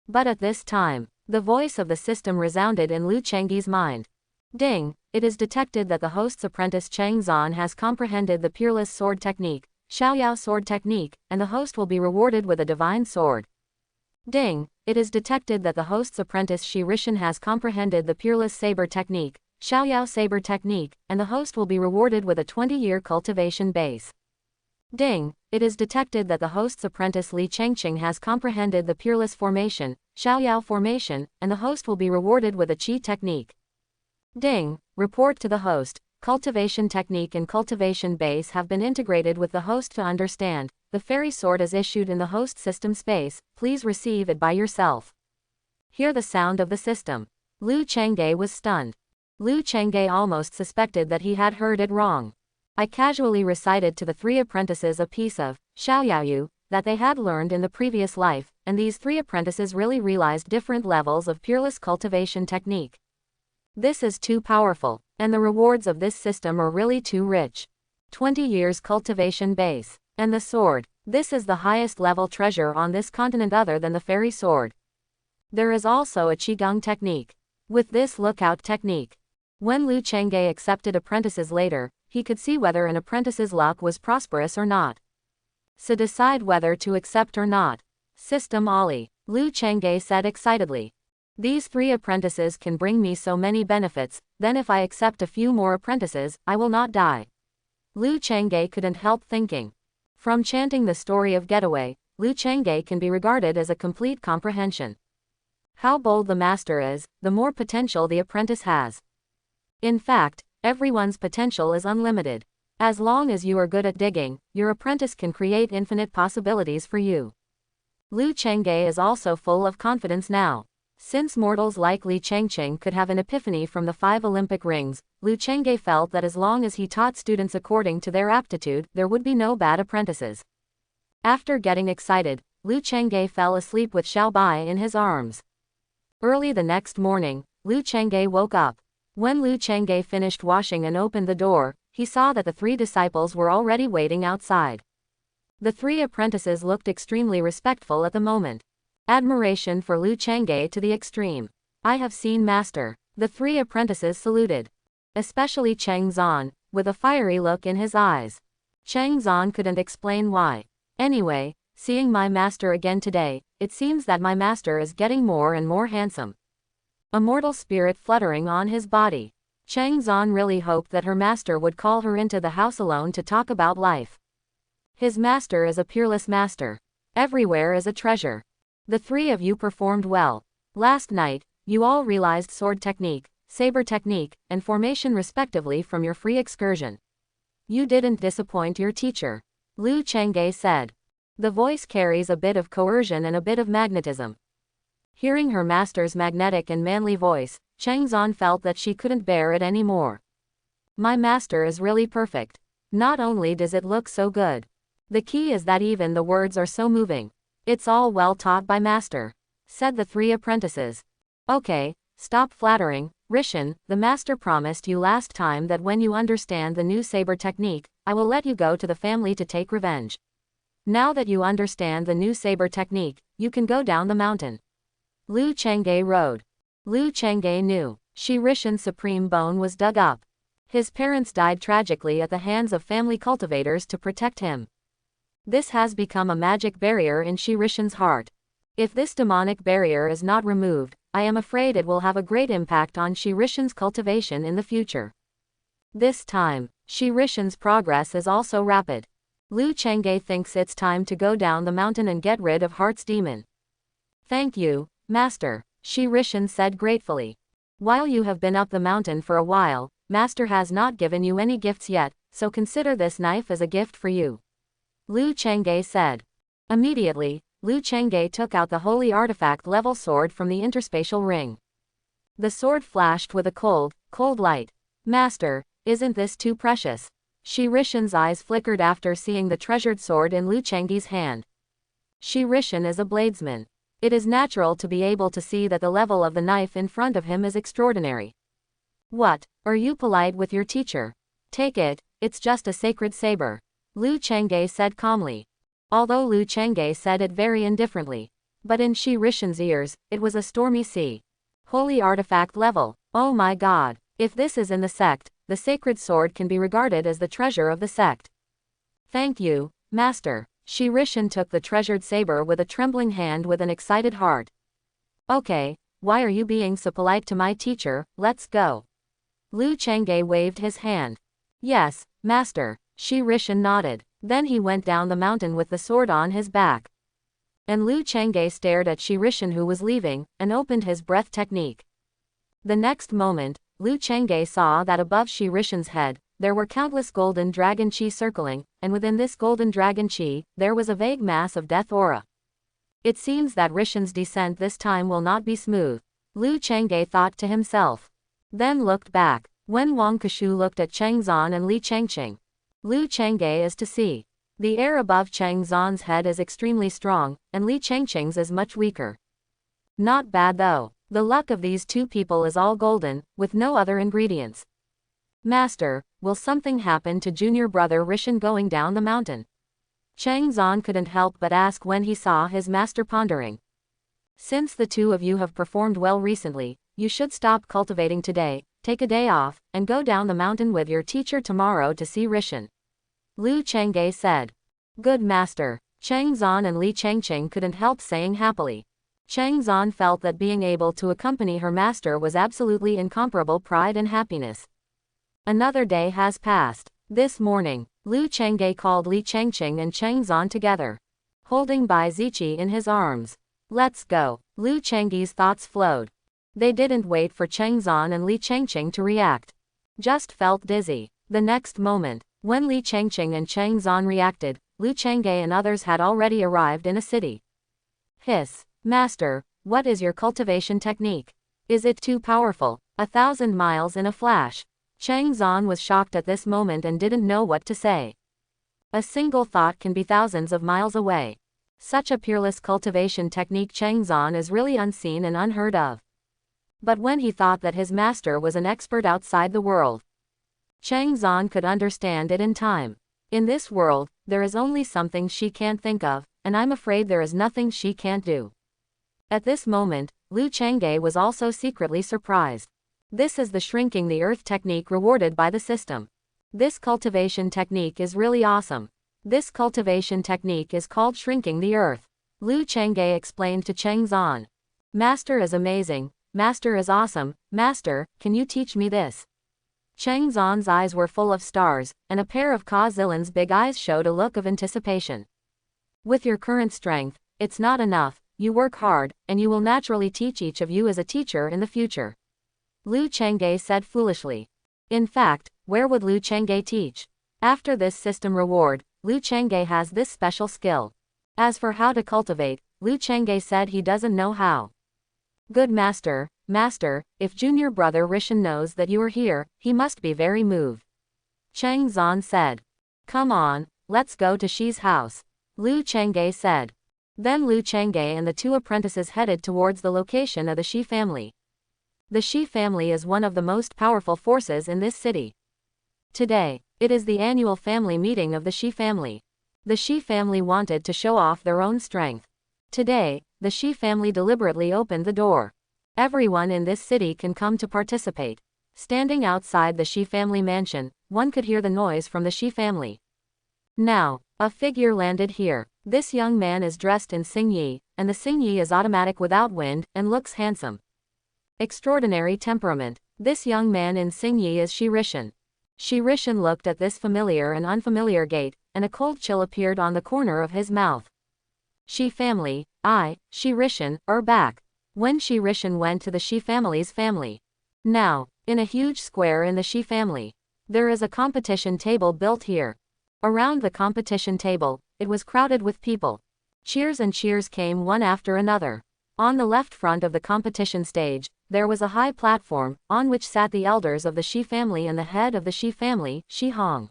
But at this time, the voice of the system resounded in Lu Chengyi's mind. Ding! It is detected that the host's apprentice Cheng Zan has comprehended the peerless sword technique, Xiaoyao sword technique, and the host will be rewarded with a divine sword. Ding! It is detected that the host's apprentice Shi Ren has comprehended the peerless saber technique, Xiaoyao saber technique, and the host will be rewarded with a 20-year cultivation base. Ding! It is detected that the host's apprentice Li Changqing has comprehended the peerless formation, Xiaoyao formation, and the host will be rewarded with a qi technique. Ding! Report to the host. Cultivation technique and cultivation base have been integrated with the host to understand. The fairy sword is issued in the host system space. Please receive it by yourself. Hear the sound of the system. Lu Changge was stunned. Lu Changge almost suspected that he had heard it wrong. I casually recited to the 3 apprentices a piece of Xiaoyaoyu that they had learned in the previous life, and these 3 apprentices really realized different levels of peerless cultivation technique. This is too powerful, and the rewards of this system are really too rich. 20 years cultivation base. And the sword. This is the highest level treasure on this continent other than the fairy sword. There is also a qigong technique. With this lookout technique. When Lu Changge accepted apprentices later, he could see whether an apprentice's luck was prosperous or not. So decide whether to accept or not. System Ollie. Lu Changge said excitedly. These 3 apprentices can bring me so many benefits, then if I accept a few more apprentices, I will not die. Lu Changge couldn't help thinking. From chanting the story of Getaway, Lu Changge can be regarded as a complete comprehension. How bold the master is, the more potential the apprentice has. In fact, everyone's potential is unlimited. As long as you are good at digging, your apprentice can create infinite possibilities for you. Lu Changge is also full of confidence now. Since mortals like Li Changqing could have an epiphany from the 5 Olympic rings, Lu Changge felt that as long as he taught students according to their aptitude, there would be no bad apprentices. After getting excited, Lu Changge fell asleep with Xiaobai in his arms. Early the next morning, Lu Changge woke up. When Lu Changge finished washing and opened the door, he saw that the 3 disciples were already waiting outside. The 3 apprentices looked extremely respectful at the moment. Admiration for Lu Changge to the extreme. I have seen master. The 3 apprentices saluted. Especially Cheng Zan, with a fiery look in his eyes. Cheng Zan couldn't explain why. Anyway, seeing my master again today, it seems that my master is getting more and more handsome. A mortal spirit fluttering on his body. Cheng Zan really hoped that her master would call her into the house alone to talk about life. His master is a peerless master. Everywhere is a treasure. The 3 of you performed well. Last night, you all realized sword technique, saber technique, and formation respectively from your free excursion. You didn't disappoint your teacher. Lu Changge said. The voice carries a bit of coercion and a bit of magnetism. Hearing her master's magnetic and manly voice, Cheng Zan felt that she couldn't bear it anymore. My master is really perfect. Not only does it look so good. The key is that even the words are so moving. It's all well taught by master, said the 3 apprentices. Okay, stop flattering, Rishan. The master promised you last time that when you understand the new saber technique, I will let you go to the family to take revenge. Now that you understand the new saber technique, you can go down the mountain. Lu Changge rode. Lu Changge knew. Shi Ren's supreme bone was dug up. His parents died tragically at the hands of family cultivators to protect him. This has become a magic barrier in Shi Ren's heart. If this demonic barrier is not removed, I am afraid it will have a great impact on Shi Ren's cultivation in the future. This time, Shi Ren's progress is also rapid. Lu Changge thinks it's time to go down the mountain and get rid of Heart's demon. Thank you, Master, Shi Ren said gratefully. While you have been up the mountain for a while, Master has not given you any gifts yet, so consider this knife as a gift for you. Lu Changge said. Immediately, Lu Changge took out the holy artifact-level sword from the interspatial ring. The sword flashed with a cold light. Master, isn't this too precious? Shi Ren's eyes flickered after seeing the treasured sword in Lu Changge's hand. Shi Ren is a bladesman. It is natural to be able to see that the level of the knife in front of him is extraordinary. What, are you polite with your teacher? Take it, it's just a sacred saber. Liu Changge said calmly. Although Liu Changge said it very indifferently. But in Shi Ren's ears, it was a stormy sea. Holy artifact level, oh my god. If this is in the sect, the sacred sword can be regarded as the treasure of the sect. Thank you, Master. Shi Ren took the treasured saber with a trembling hand with an excited heart. Okay, why are you being so polite to my teacher, let's go. Liu Changge waved his hand. Yes, Master, Shi Ren nodded. Then he went down the mountain with the sword on his back. And Liu Changge stared at Shi Ren who was leaving, and opened his breath technique. The next moment, Liu Changge saw that above Shi Ren's head, there were countless golden dragon chi circling, and within this golden dragon chi, there was a vague mass of death aura. It seems that Ren's descent this time will not be smooth, Liu Changge thought to himself. Then looked back. When Wang Kashu looked at Cheng Zan and Li Changqing. Liu Changge is to see. The air above Cheng Zan's head is extremely strong, and Li Changqing's is much weaker. Not bad though. The luck of these two people is all golden, with no other ingredients. Master, will something happen to junior brother Ren going down the mountain? Cheng Zan couldn't help but ask when he saw his master pondering. Since the two of you have performed well recently, you should stop cultivating today, take a day off, and go down the mountain with your teacher tomorrow to see Ren. Liu Changge said. Good master. Cheng Zan and Li Changqing couldn't help saying happily. Cheng Zan felt that being able to accompany her master was absolutely incomparable pride and happiness. Another day has passed. This morning, Liu Changge called Li Changqing and Cheng Zan together, holding Bai Ziqi in his arms. Let's go. Liu Changge's thoughts flowed. They didn't wait for Cheng Zan and Li Changqing to react. Just felt dizzy. The next moment, when Li Changqing and Cheng Zan reacted, Liu Changge and others had already arrived in a city. Hiss. Master, what is your cultivation technique? Is it too powerful? 1,000 miles in a flash. Cheng Zan was shocked at this moment and didn't know what to say. A single thought can be thousands of miles away. Such a peerless cultivation technique Cheng Zan is really unseen and unheard of. But when he thought that his master was an expert outside the world, Cheng Zan could understand it in time. In this world, there is only something she can't think of, and I'm afraid there is nothing she can't do. At this moment, Liu Changge was also secretly surprised. This is the shrinking the earth technique rewarded by the system. This cultivation technique is really awesome. This cultivation technique is called shrinking the earth. Liu Changge explained to Cheng Zan. Master is amazing, Master is awesome, Master, can you teach me this? Cheng Zan's eyes were full of stars, and a pair of Ka Zilan's big eyes showed a look of anticipation. With your current strength, it's not enough, you work hard, and you will naturally teach each of you as a teacher in the future. Liu Changge said foolishly. In fact, where would Liu Changge teach? After this system reward, Liu Changge has this special skill. As for how to cultivate, Liu Changge said he doesn't know how. Good master, Master, if junior brother Ren knows that you are here, he must be very moved. Cheng Zan said. Come on, let's go to Shi's house. Liu Changge said. Then Liu Changge and the two apprentices headed towards the location of the Shi family. The Shi family is one of the most powerful forces in this city. Today, it is the annual family meeting of the Shi family. The Shi family wanted to show off their own strength. Today, the Shi family deliberately opened the door. Everyone in this city can come to participate. Standing outside the Shi family mansion, one could hear the noise from the Shi family. Now, a figure landed here. This young man is dressed in Xingyi, and the Xingyi is automatic without wind, and looks handsome. Extraordinary temperament. This young man in Xingyi is Shi Ren. Shi Ren looked at this familiar and unfamiliar gait, and a cold chill appeared on the corner of his mouth. Shi family, Shi Ren, are back. When Shi Ren went to the Shi family's family. Now, in a huge square in the Shi family, there is a competition table built here. Around the competition table, it was crowded with people. Cheers and cheers came one after another. On the left front of the competition stage, there was a high platform, on which sat the elders of the Shi family and the head of the Shi family, Shi Hong.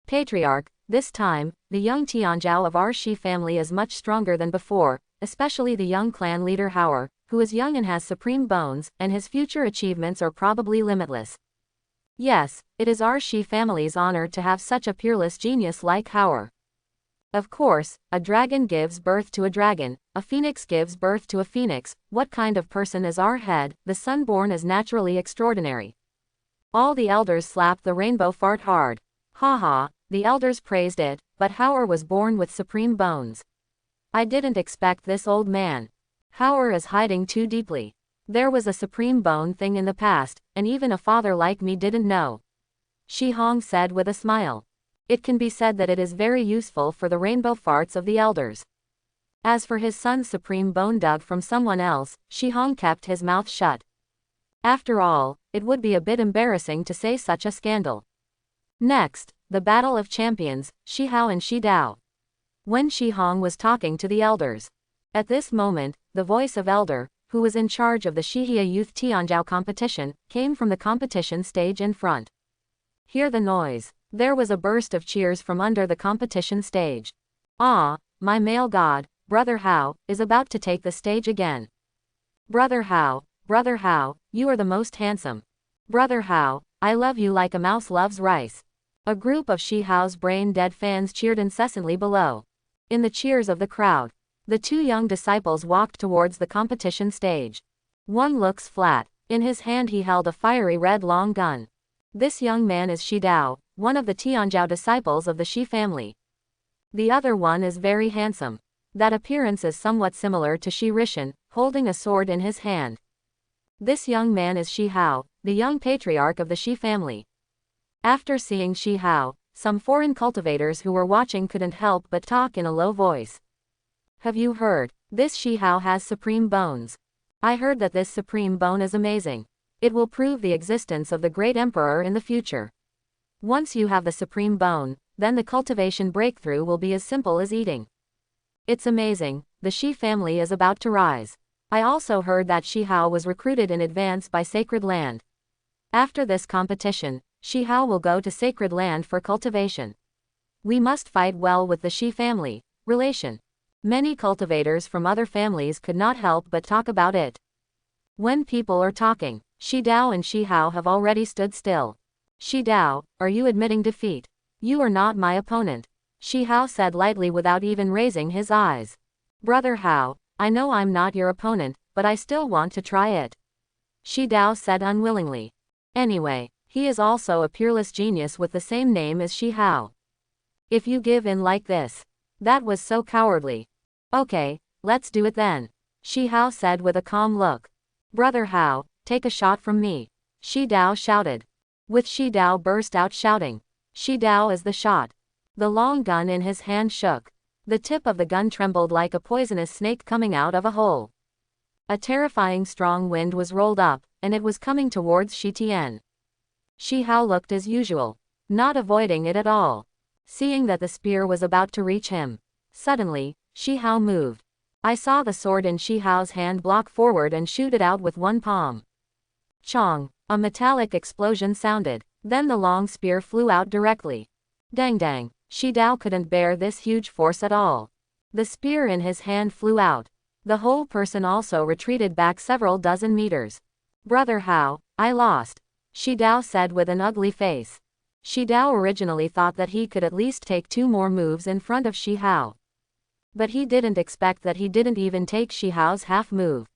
Patriarch, this time, the young Tianzhao of our Shi family is much stronger than before, especially the young clan leader Hauer, who is young and has supreme bones, and his future achievements are probably limitless. Yes, it is our Shi family's honor to have such a peerless genius like Hauer. Of course, a dragon gives birth to a dragon, a phoenix gives birth to a phoenix. What kind of person is our head? The son born is naturally extraordinary. All the elders slapped the rainbow fart hard. Haha, the elders praised it, but Hauer was born with supreme bones. I didn't expect this, old man. Hauer is hiding too deeply. There was a supreme bone thing in the past, and even a father like me didn't know. Shi Hong said with a smile. It can be said that it is very useful for the rainbow farts of the elders. As for his son's supreme bone dug from someone else, Shi Hong kept his mouth shut. After all, it would be a bit embarrassing to say such a scandal. Next, the battle of champions, Shi Hao and Shi Dao. When Shi Hong was talking to the elders. At this moment, the voice of Elder, who was in charge of the Shihia Youth Tianjiao competition, came from the competition stage in front. Hear the noise. There was a burst of cheers from under the competition stage. Ah, my male god, Brother Hao, is about to take the stage again. Brother Hao, you are the most handsome. Brother Hao, I love you like a mouse loves rice. A group of Shi Hao's brain-dead fans cheered incessantly below. In the cheers of the crowd, the two young disciples walked towards the competition stage. One looks flat. In his hand he held a fiery red long gun. This young man is Shi Dao, one of the Tianjiao disciples of the Shi family. The other one is very handsome. That appearance is somewhat similar to Shi Ren, holding a sword in his hand. This young man is Shi Hao, the young patriarch of the Shi family. After seeing Shi Hao, some foreign cultivators who were watching couldn't help but talk in a low voice. Have you heard? This Shi Hao has supreme bones. I heard that this supreme bone is amazing. It will prove the existence of the great emperor in the future. Once you have the supreme bone, then the cultivation breakthrough will be as simple as eating. It's amazing, the Shi family is about to rise. I also heard that Shi Hao was recruited in advance by Sacred Land. After this competition, Shi Hao will go to Sacred Land for cultivation. We must fight well with the Shi family. Relation. Many cultivators from other families could not help but talk about it. When people are talking, Shi Dao and Shi Hao have already stood still. Shi Dao, are you admitting defeat? You are not my opponent. Shi Hao said lightly without even raising his eyes. Brother Hao, I know I'm not your opponent, but I still want to try it. Shi Dao said unwillingly. Anyway, he is also a peerless genius with the same name as Shi Hao. If you give in like this. That was so cowardly. Okay, let's do it then. Shi Hao said with a calm look. Brother Hao, take a shot from me. Shi Dao shouted. With Shi Dao burst out shouting. Shi Dao is the shot. The long gun in his hand shook. The tip of the gun trembled like a poisonous snake coming out of a hole. A terrifying strong wind was rolled up, and it was coming towards Shi Tian. Shi Hao looked as usual, not avoiding it at all. Seeing that the spear was about to reach him. Suddenly, Shi Hao moved. I saw the sword in Shi Hao's hand block forward and shoot it out with one palm. Chong, a metallic explosion sounded. Then the long spear flew out directly. Dang dang, Shi Dao couldn't bear this huge force at all. The spear in his hand flew out. The whole person also retreated back several dozen meters. Brother Hao, I lost. Shi Dao said with an ugly face. Shi Dao originally thought that he could at least take 2 more moves in front of Shi Hao. But he didn't expect that he didn't even take Shi Hao's half move.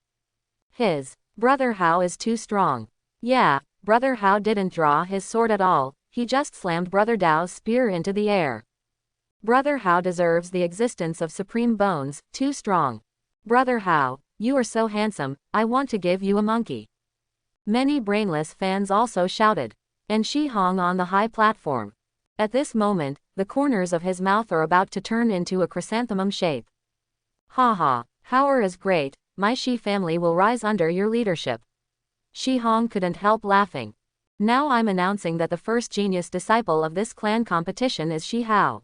His Brother Hao is too strong. Yeah, Brother Hao didn't draw his sword at all, he just slammed Brother Dao's spear into the air. Brother Hao deserves the existence of supreme bones, too strong. Brother Hao, you are so handsome, I want to give you a monkey. Many brainless fans also shouted. And Shi Hong on the high platform. At this moment, the corners of his mouth are about to turn into a chrysanthemum shape. Haha, Hauer is great, my Shi family will rise under your leadership. Shi Hong couldn't help laughing. Now I'm announcing that the first genius disciple of this clan competition is Shi Hao.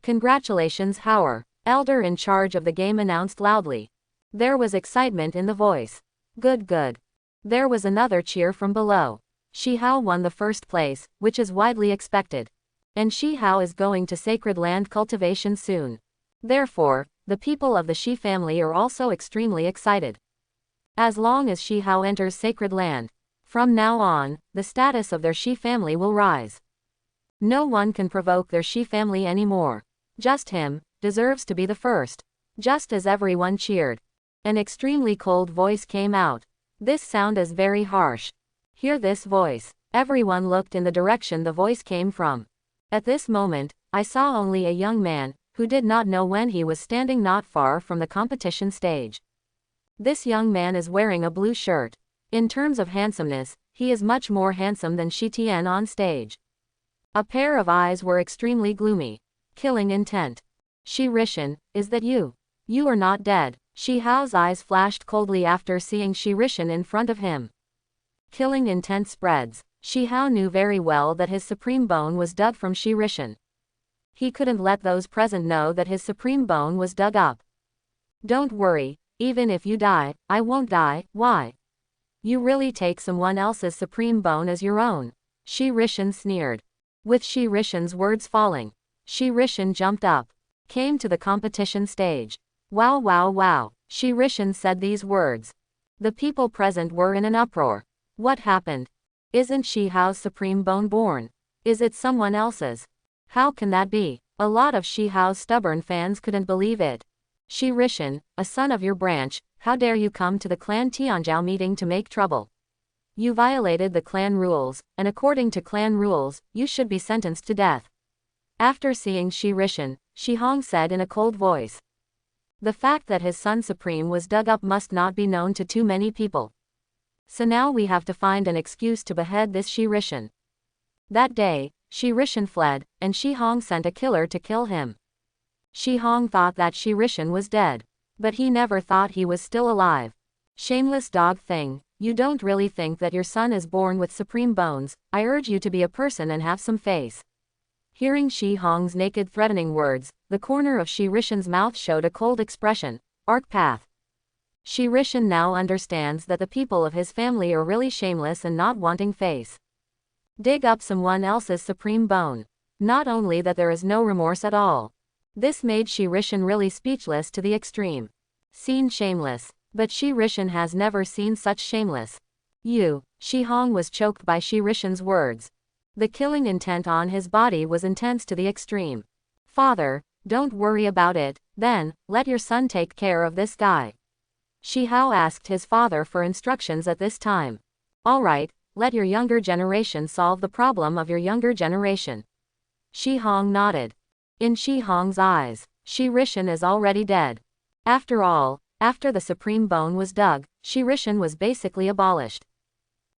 Congratulations Hauer, elder in charge of the game announced loudly. There was excitement in the voice. Good good. There was another cheer from below. Shi Hao won the first place, which is widely expected. And Shi Hao is going to Sacred Land cultivation soon. Therefore, the people of the Shi family are also extremely excited. As long as Shi Hao enters sacred land, from now on, the status of their Shi family will rise. No one can provoke their Shi family anymore. Just him deserves to be the first. Just as everyone cheered, an extremely cold voice came out. This sound is very harsh. Hear this voice. Everyone looked in the direction the voice came from. At this moment, I saw only a young man, who did not know when he was standing not far from the competition stage. This young man is wearing a blue shirt. In terms of handsomeness, he is much more handsome than Shi Tian on stage. A pair of eyes were extremely gloomy. Killing intent. Shi Ren, is that you? You are not dead. Shi Hao's eyes flashed coldly after seeing Shi Ren in front of him. Killing intent spreads. Shi Hao knew very well that his supreme bone was dug from Shi Ren. He couldn't let those present know that his supreme bone was dug up. Don't worry, even if you die, I won't die. Why? You really take someone else's supreme bone as your own. Shi Ren sneered. With Shi Ren's words falling, Shi Ren jumped up, came to the competition stage. Wow wow wow, Shi Ren said these words. The people present were in an uproar. What happened? Isn't Shi Hao's supreme bone born? Is it someone else's? How can that be? A lot of Shi Hao's stubborn fans couldn't believe it. Shi Ren, a son of your branch, how dare you come to the clan Tianzhou meeting to make trouble? You violated the clan rules, and according to clan rules, you should be sentenced to death. After seeing Shi Ren, Shi Hong said in a cold voice. The fact that his son supreme was dug up must not be known to too many people. So now we have to find an excuse to behead this Shi Ren. That day, Shi Ren fled, and Shi Hong sent a killer to kill him. Shi Hong thought that Shi Ren was dead, but he never thought he was still alive. Shameless dog thing, you don't really think that your son is born with supreme bones. I urge you to be a person and have some face. Hearing Shi Hong's naked threatening words, the corner of Shi Ren's mouth showed a cold expression. Arc path. Shi Ren now understands that the people of his family are really shameless and not wanting face. Dig up someone else's supreme bone. Not only that, there is no remorse at all. This made Shi Ren really speechless to the extreme. Seen shameless. But Shi Ren has never seen such shameless. You. Shi Hong was choked by Shi Ren's words. The killing intent on his body was intense to the extreme. Father, don't worry about it, then, let your son take care of this guy. Shi Hao asked his father for instructions at this time. Alright, let your younger generation solve the problem of your younger generation. Shi Hong nodded. In Shi Hong's eyes, Shi Ren is already dead. After all, after the supreme bone was dug, Shi Ren was basically abolished.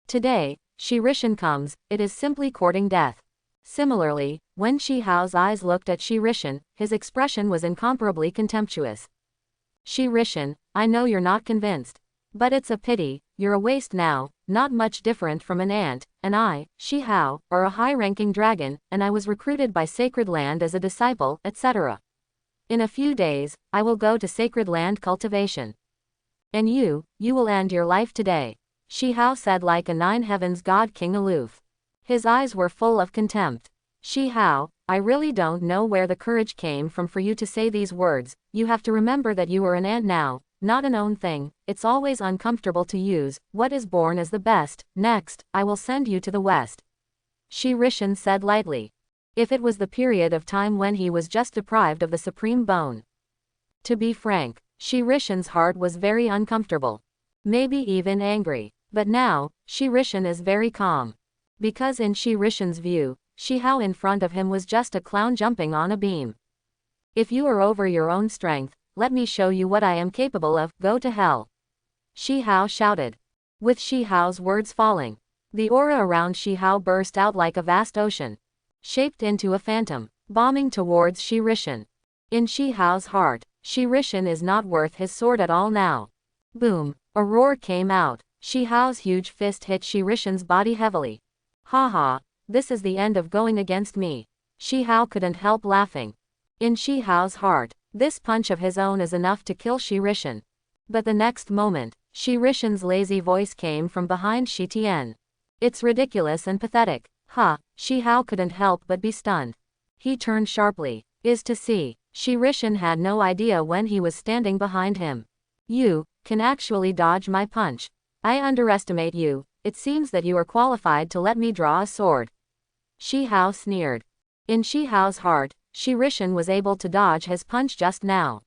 Today, Shi Ren comes, it is simply courting death. Similarly, when Shi Hao's eyes looked at Shi Ren, his expression was incomparably contemptuous. Shi Ren, I know you're not convinced. But it's a pity, you're a waste now, not much different from an ant, and I, Shi Hao, are a high-ranking dragon, and I was recruited by Sacred Land as a disciple, etc. In a few days, I will go to Sacred Land cultivation. And you will end your life today. Shi Hao said like a nine heavens god king aloof. His eyes were full of contempt. Shi Hao, I really don't know where the courage came from for you to say these words. You have to remember that you are an ant now, not an own thing. It's always uncomfortable to use what is born as the best. Next, I will send you to the west. Shi Ren said lightly. If it was the period of time when he was just deprived of the supreme bone. To be frank, Shi Ren's heart was very uncomfortable. Maybe even angry. But now, Shi Ren is very calm. Because in Shi Ren's view, Shi Hao in front of him was just a clown jumping on a beam. If you are over your own strength, let me show you what I am capable of. Go to hell. Shi Hao shouted. With Shi Hao's words falling, the aura around Shi Hao burst out like a vast ocean, shaped into a phantom, bombing towards Shi Ren. In Shi Hao's heart, Shi Ren is not worth his sword at all now. Boom! A roar came out. Shi Hao's huge fist hit Shi Ren's body heavily. Haha, this is the end of going against me. Shi Hao couldn't help laughing. In Shi Hao's heart, this punch of his own is enough to kill Shi Ren. But the next moment, Shi Ren's lazy voice came from behind Shi Tian. It's ridiculous and pathetic. Ha, Shi Hao couldn't help but be stunned. He turned sharply. Is to see. Shi Ren had no idea when he was standing behind him. You can actually dodge my punch. I underestimate you. It seems that you are qualified to let me draw a sword. Shi Hao sneered. In Shi Hao's heart, Shi Ren was able to dodge his punch just now.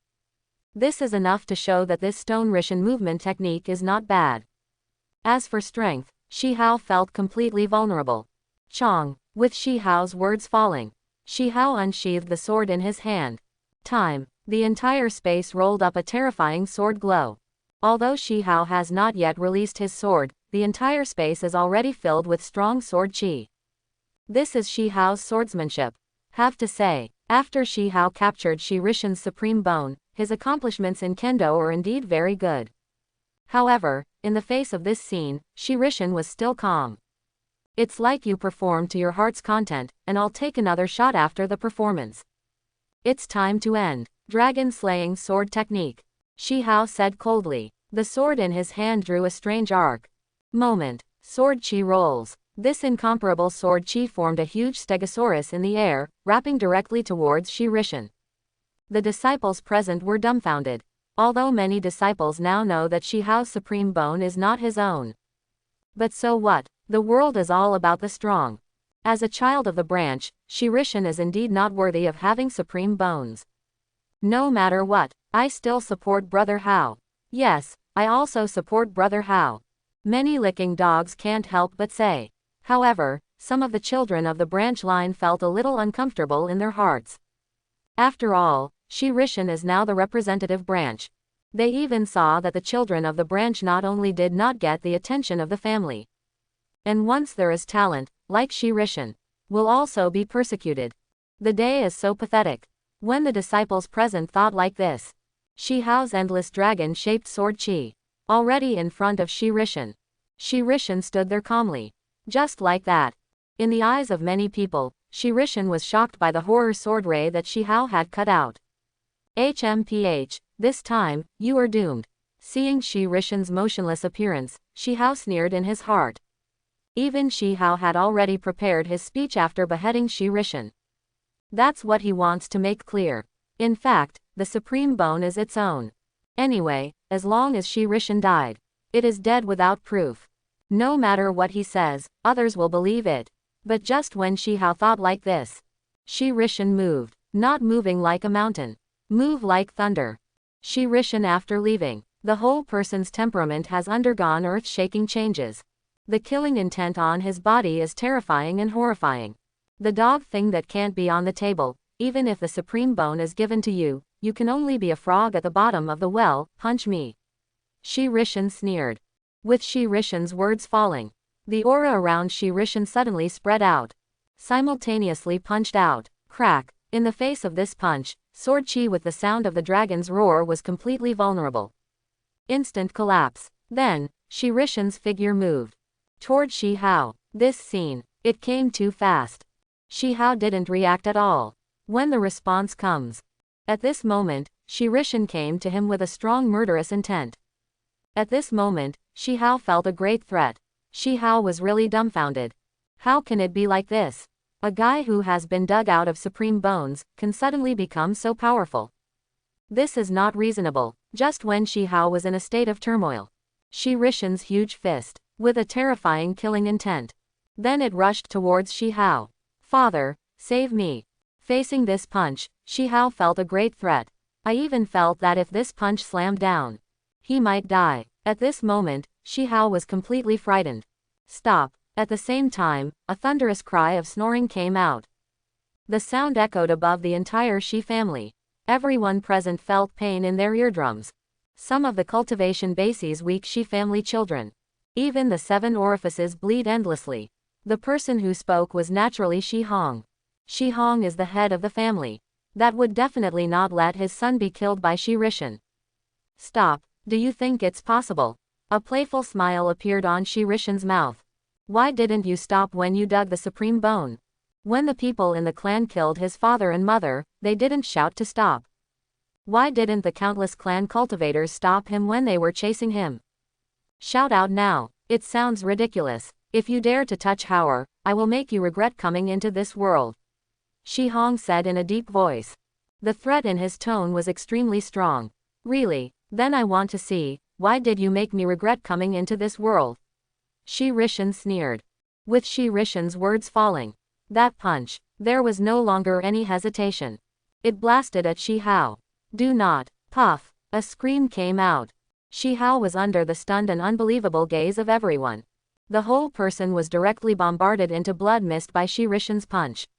This is enough to show that this stone Rishin movement technique is not bad. As for strength, Shi Hao felt completely vulnerable. Chong, with Shi Hao's words falling, Shi Hao unsheathed the sword in his hand. The entire space rolled up a terrifying sword glow. Although Shi Hao has not yet released his sword, the entire space is already filled with strong sword chi. This is Shi Hao's swordsmanship. Have to say, after Shi Hao captured Shi Ren's supreme bone, his accomplishments in kendo are indeed very good. However, in the face of this scene, Shi Ren was still calm. It's like you performed to your heart's content, and I'll take another shot after the performance. It's time to end. Dragon slaying sword technique. Shi Hao said coldly. The sword in his hand drew a strange arc. Sword chi rolls. This incomparable sword chi formed a huge stegosaurus in the air, wrapping directly towards Shi Ren. The disciples present were dumbfounded. Although many disciples now know that Shi Hao's supreme bone is not his own. But so what? The world is all about the strong. As a child of the branch, Shi Ren is indeed not worthy of having supreme bones. No matter what, I still support Brother Hao. Yes, I also support Brother Hao. Many licking dogs can't help but say. However, some of the children of the branch line felt a little uncomfortable in their hearts. After all, Shi Ren is now the representative branch. They even saw that the children of the branch not only did not get the attention of the family, and once there is talent, like Shi Ren, will also be persecuted. The day is so pathetic. When the disciples present thought like this, Shi Hao's endless dragon-shaped sword chi, already in front of Shi Ren. Shi Ren stood there calmly. Just like that. In the eyes of many people, Shi Ren was shocked by the horror sword ray that Shi Hao had cut out. HMPH, this time, you are doomed. Seeing Shi Ren's motionless appearance, Shi Hao sneered in his heart. Even Shi Hao had already prepared his speech after beheading Shi Ren. That's what he wants to make clear. In fact, the supreme bone is its own. Anyway, as long as Shi Ren died, it is dead without proof. No matter what he says, others will believe it. But just when Shi Hao thought like this, Shi Ren moved, not moving like a mountain. Move like thunder. Shi Ren after leaving, the whole person's temperament has undergone earth-shaking changes. The killing intent on his body is terrifying and horrifying. The dog thing that can't be on the table, even if the supreme bone is given to you, you can only be a frog at the bottom of the well, punch me. Shi Ren sneered. With Shi Ren's words falling, the aura around Shi Ren suddenly spread out. Simultaneously punched out. Crack. In the face of this punch, sword chi with the sound of the dragon's roar was completely vulnerable. Instant collapse. Then, Shi Ren's figure moved toward Shi Hao. This scene, it came too fast. Shi Hao didn't react at all. When the response comes. At this moment, Shi Ren came to him with a strong murderous intent. At this moment, Shi Hao felt a great threat. Shi Hao was really dumbfounded. How can it be like this? A guy who has been dug out of supreme bones can suddenly become so powerful. This is not reasonable. Just when Shi Hao was in a state of turmoil, Shi Ren's huge fist, with a terrifying killing intent. Then it rushed towards Shi Hao. Father, save me. Facing this punch, Shi Hao felt a great threat. I even felt that if this punch slammed down, he might die. At this moment, Shi Hao was completely frightened. Stop. At the same time, a thunderous cry of snoring came out. The sound echoed above the entire Shi family. Everyone present felt pain in their eardrums. Some of the cultivation bases weak Shi family children. Even the 7 orifices bleed endlessly. The person who spoke was naturally Shi Hong. Shi Hong is the head of the family. That would definitely not let his son be killed by Shi Ren. Stop. Do you think it's possible? A playful smile appeared on Shi Ren's mouth. Why didn't you stop when you dug the supreme bone? When the people in the clan killed his father and mother, they didn't shout to stop. Why didn't the countless clan cultivators stop him when they were chasing him? Shout out now. It sounds ridiculous. If you dare to touch Hauer, I will make you regret coming into this world. Shi Hong said in a deep voice. The threat in his tone was extremely strong. Really? Then I want to see, why did you make me regret coming into this world? Shi Ren sneered. With Shi Ren's words falling. That punch. There was no longer any hesitation. It blasted at Shi Hao. Do not. Puff. A scream came out. Shi Hao was under the stunned and unbelievable gaze of everyone. The whole person was directly bombarded into blood mist by Shi Ren's punch.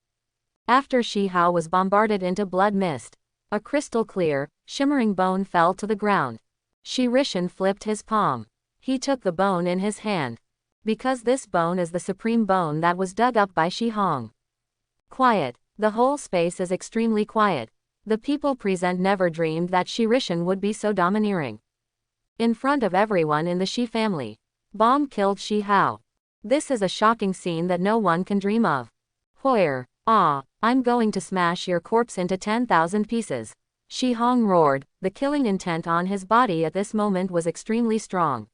After Shi Hao was bombarded into blood mist, a crystal clear, shimmering bone fell to the ground. Shi Ren flipped his palm. He took the bone in his hand. Because this bone is the supreme bone that was dug up by Shi Hong. Quiet. The whole space is extremely quiet. The people present never dreamed that Shi Ren would be so domineering. In front of everyone in the Shi family. Bomb killed Shi Hao. This is a shocking scene that no one can dream of. Hoyer. Ah, I'm going to smash your corpse into 10,000 pieces. Shi Hong roared. The killing intent on his body at this moment was extremely strong.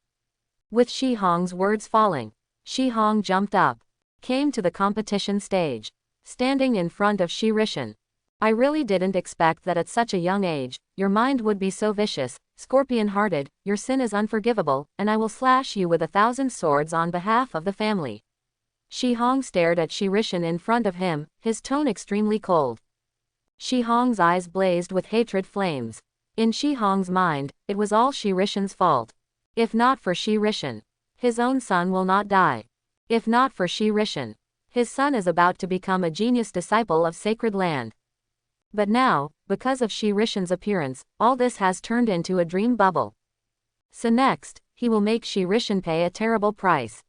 With Shi Hong's words falling, Shi Hong jumped up. Came to the competition stage. Standing in front of Shi Ren. I really didn't expect that at such a young age, your mind would be so vicious, scorpion-hearted. Your sin is unforgivable, and I will slash you with 1,000 swords on behalf of the family. Shi Hong stared at Shi Ren in front of him, his tone extremely cold. Shi Hong's eyes blazed with hatred flames. In Shi Hong's mind, it was all Shi Ren's fault. If not for Shi Ren, his own son will not die. If not for Shi Ren, his son is about to become a genius disciple of sacred land. But now, because of Shi Ren's appearance, all this has turned into a dream bubble. So next, he will make Shi Ren pay a terrible price.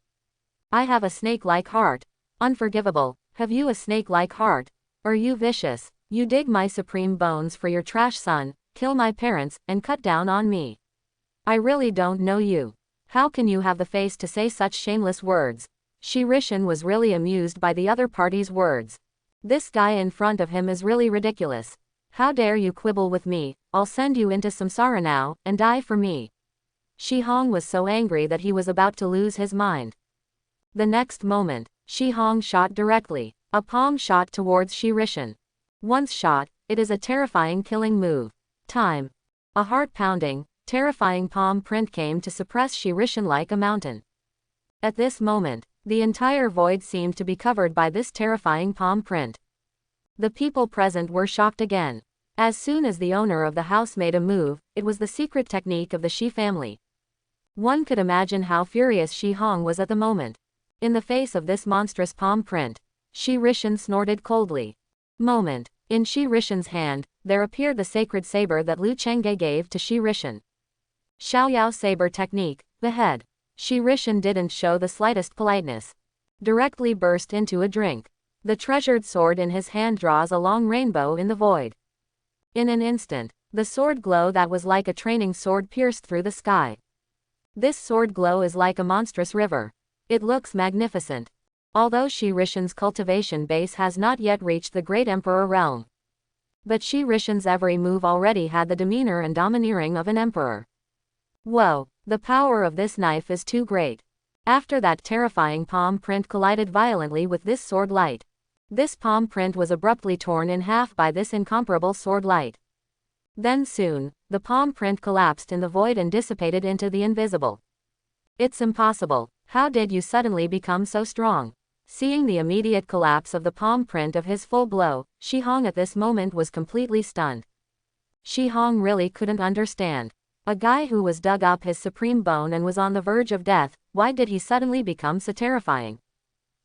I have a snake-like heart. Unforgivable. Have you a snake-like heart? Are you vicious? You dig my supreme bones for your trash son, kill my parents, and cut down on me. I really don't know you. How can you have the face to say such shameless words? Shi Ren was really amused by the other party's words. This guy in front of him is really ridiculous. How dare you quibble with me? I'll send you into samsara now, and die for me. Shi Hong was so angry that he was about to lose his mind. The next moment, Shi Hong shot directly. A palm shot towards Shi Ren. Once shot, it is a terrifying killing move. Time. A heart-pounding, terrifying palm print came to suppress Shi Ren like a mountain. At this moment, the entire void seemed to be covered by this terrifying palm print. The people present were shocked again. As soon as the owner of the house made a move, it was the secret technique of the Shi family. One could imagine how furious Shi Hong was at the moment. In the face of this monstrous palm print, Shi Ren snorted coldly. Moment. In Shi Ren's hand, there appeared the sacred saber that Lu Chengge gave to Shi Ren. Xiaoyao saber technique, the head. Shi Ren didn't show the slightest politeness. Directly burst into a drink. The treasured sword in his hand draws a long rainbow in the void. In an instant, the sword glow that was like a training sword pierced through the sky. This sword glow is like a monstrous river. It looks magnificent. Although Shi Ren's cultivation base has not yet reached the great emperor realm. But Shi Ren's every move already had the demeanor and domineering of an emperor. Whoa, the power of this knife is too great. After that terrifying palm print collided violently with this sword light. This palm print was abruptly torn in half by this incomparable sword light. Then soon, the palm print collapsed in the void and dissipated into the invisible. It's impossible. How did you suddenly become so strong? Seeing the immediate collapse of the palm print of his full blow, Shi Hong at this moment was completely stunned. Shi Hong really couldn't understand. A guy who was dug up his supreme bone and was on the verge of death, why did he suddenly become so terrifying?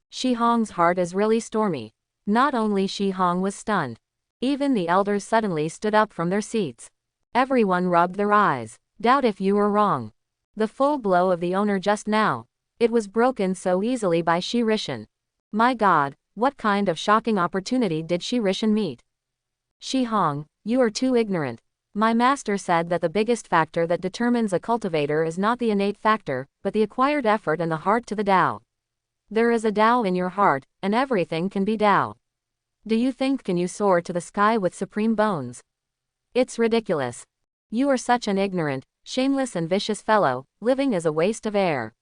Shi Hong's heart is really stormy. Not only Shi Hong was stunned. Even the elders suddenly stood up from their seats. Everyone rubbed their eyes. Doubt if you were wrong. The full blow of the owner just now. It was broken so easily by Shi Ren. My God, what kind of shocking opportunity did Shi Ren meet? Shi Hong, you are too ignorant. My master said that the biggest factor that determines a cultivator is not the innate factor, but the acquired effort and the heart to the Tao. There is a Tao in your heart, and everything can be Tao. Do you think can you soar to the sky with supreme bones? It's ridiculous. You are such an ignorant, shameless and vicious fellow, living is a waste of air.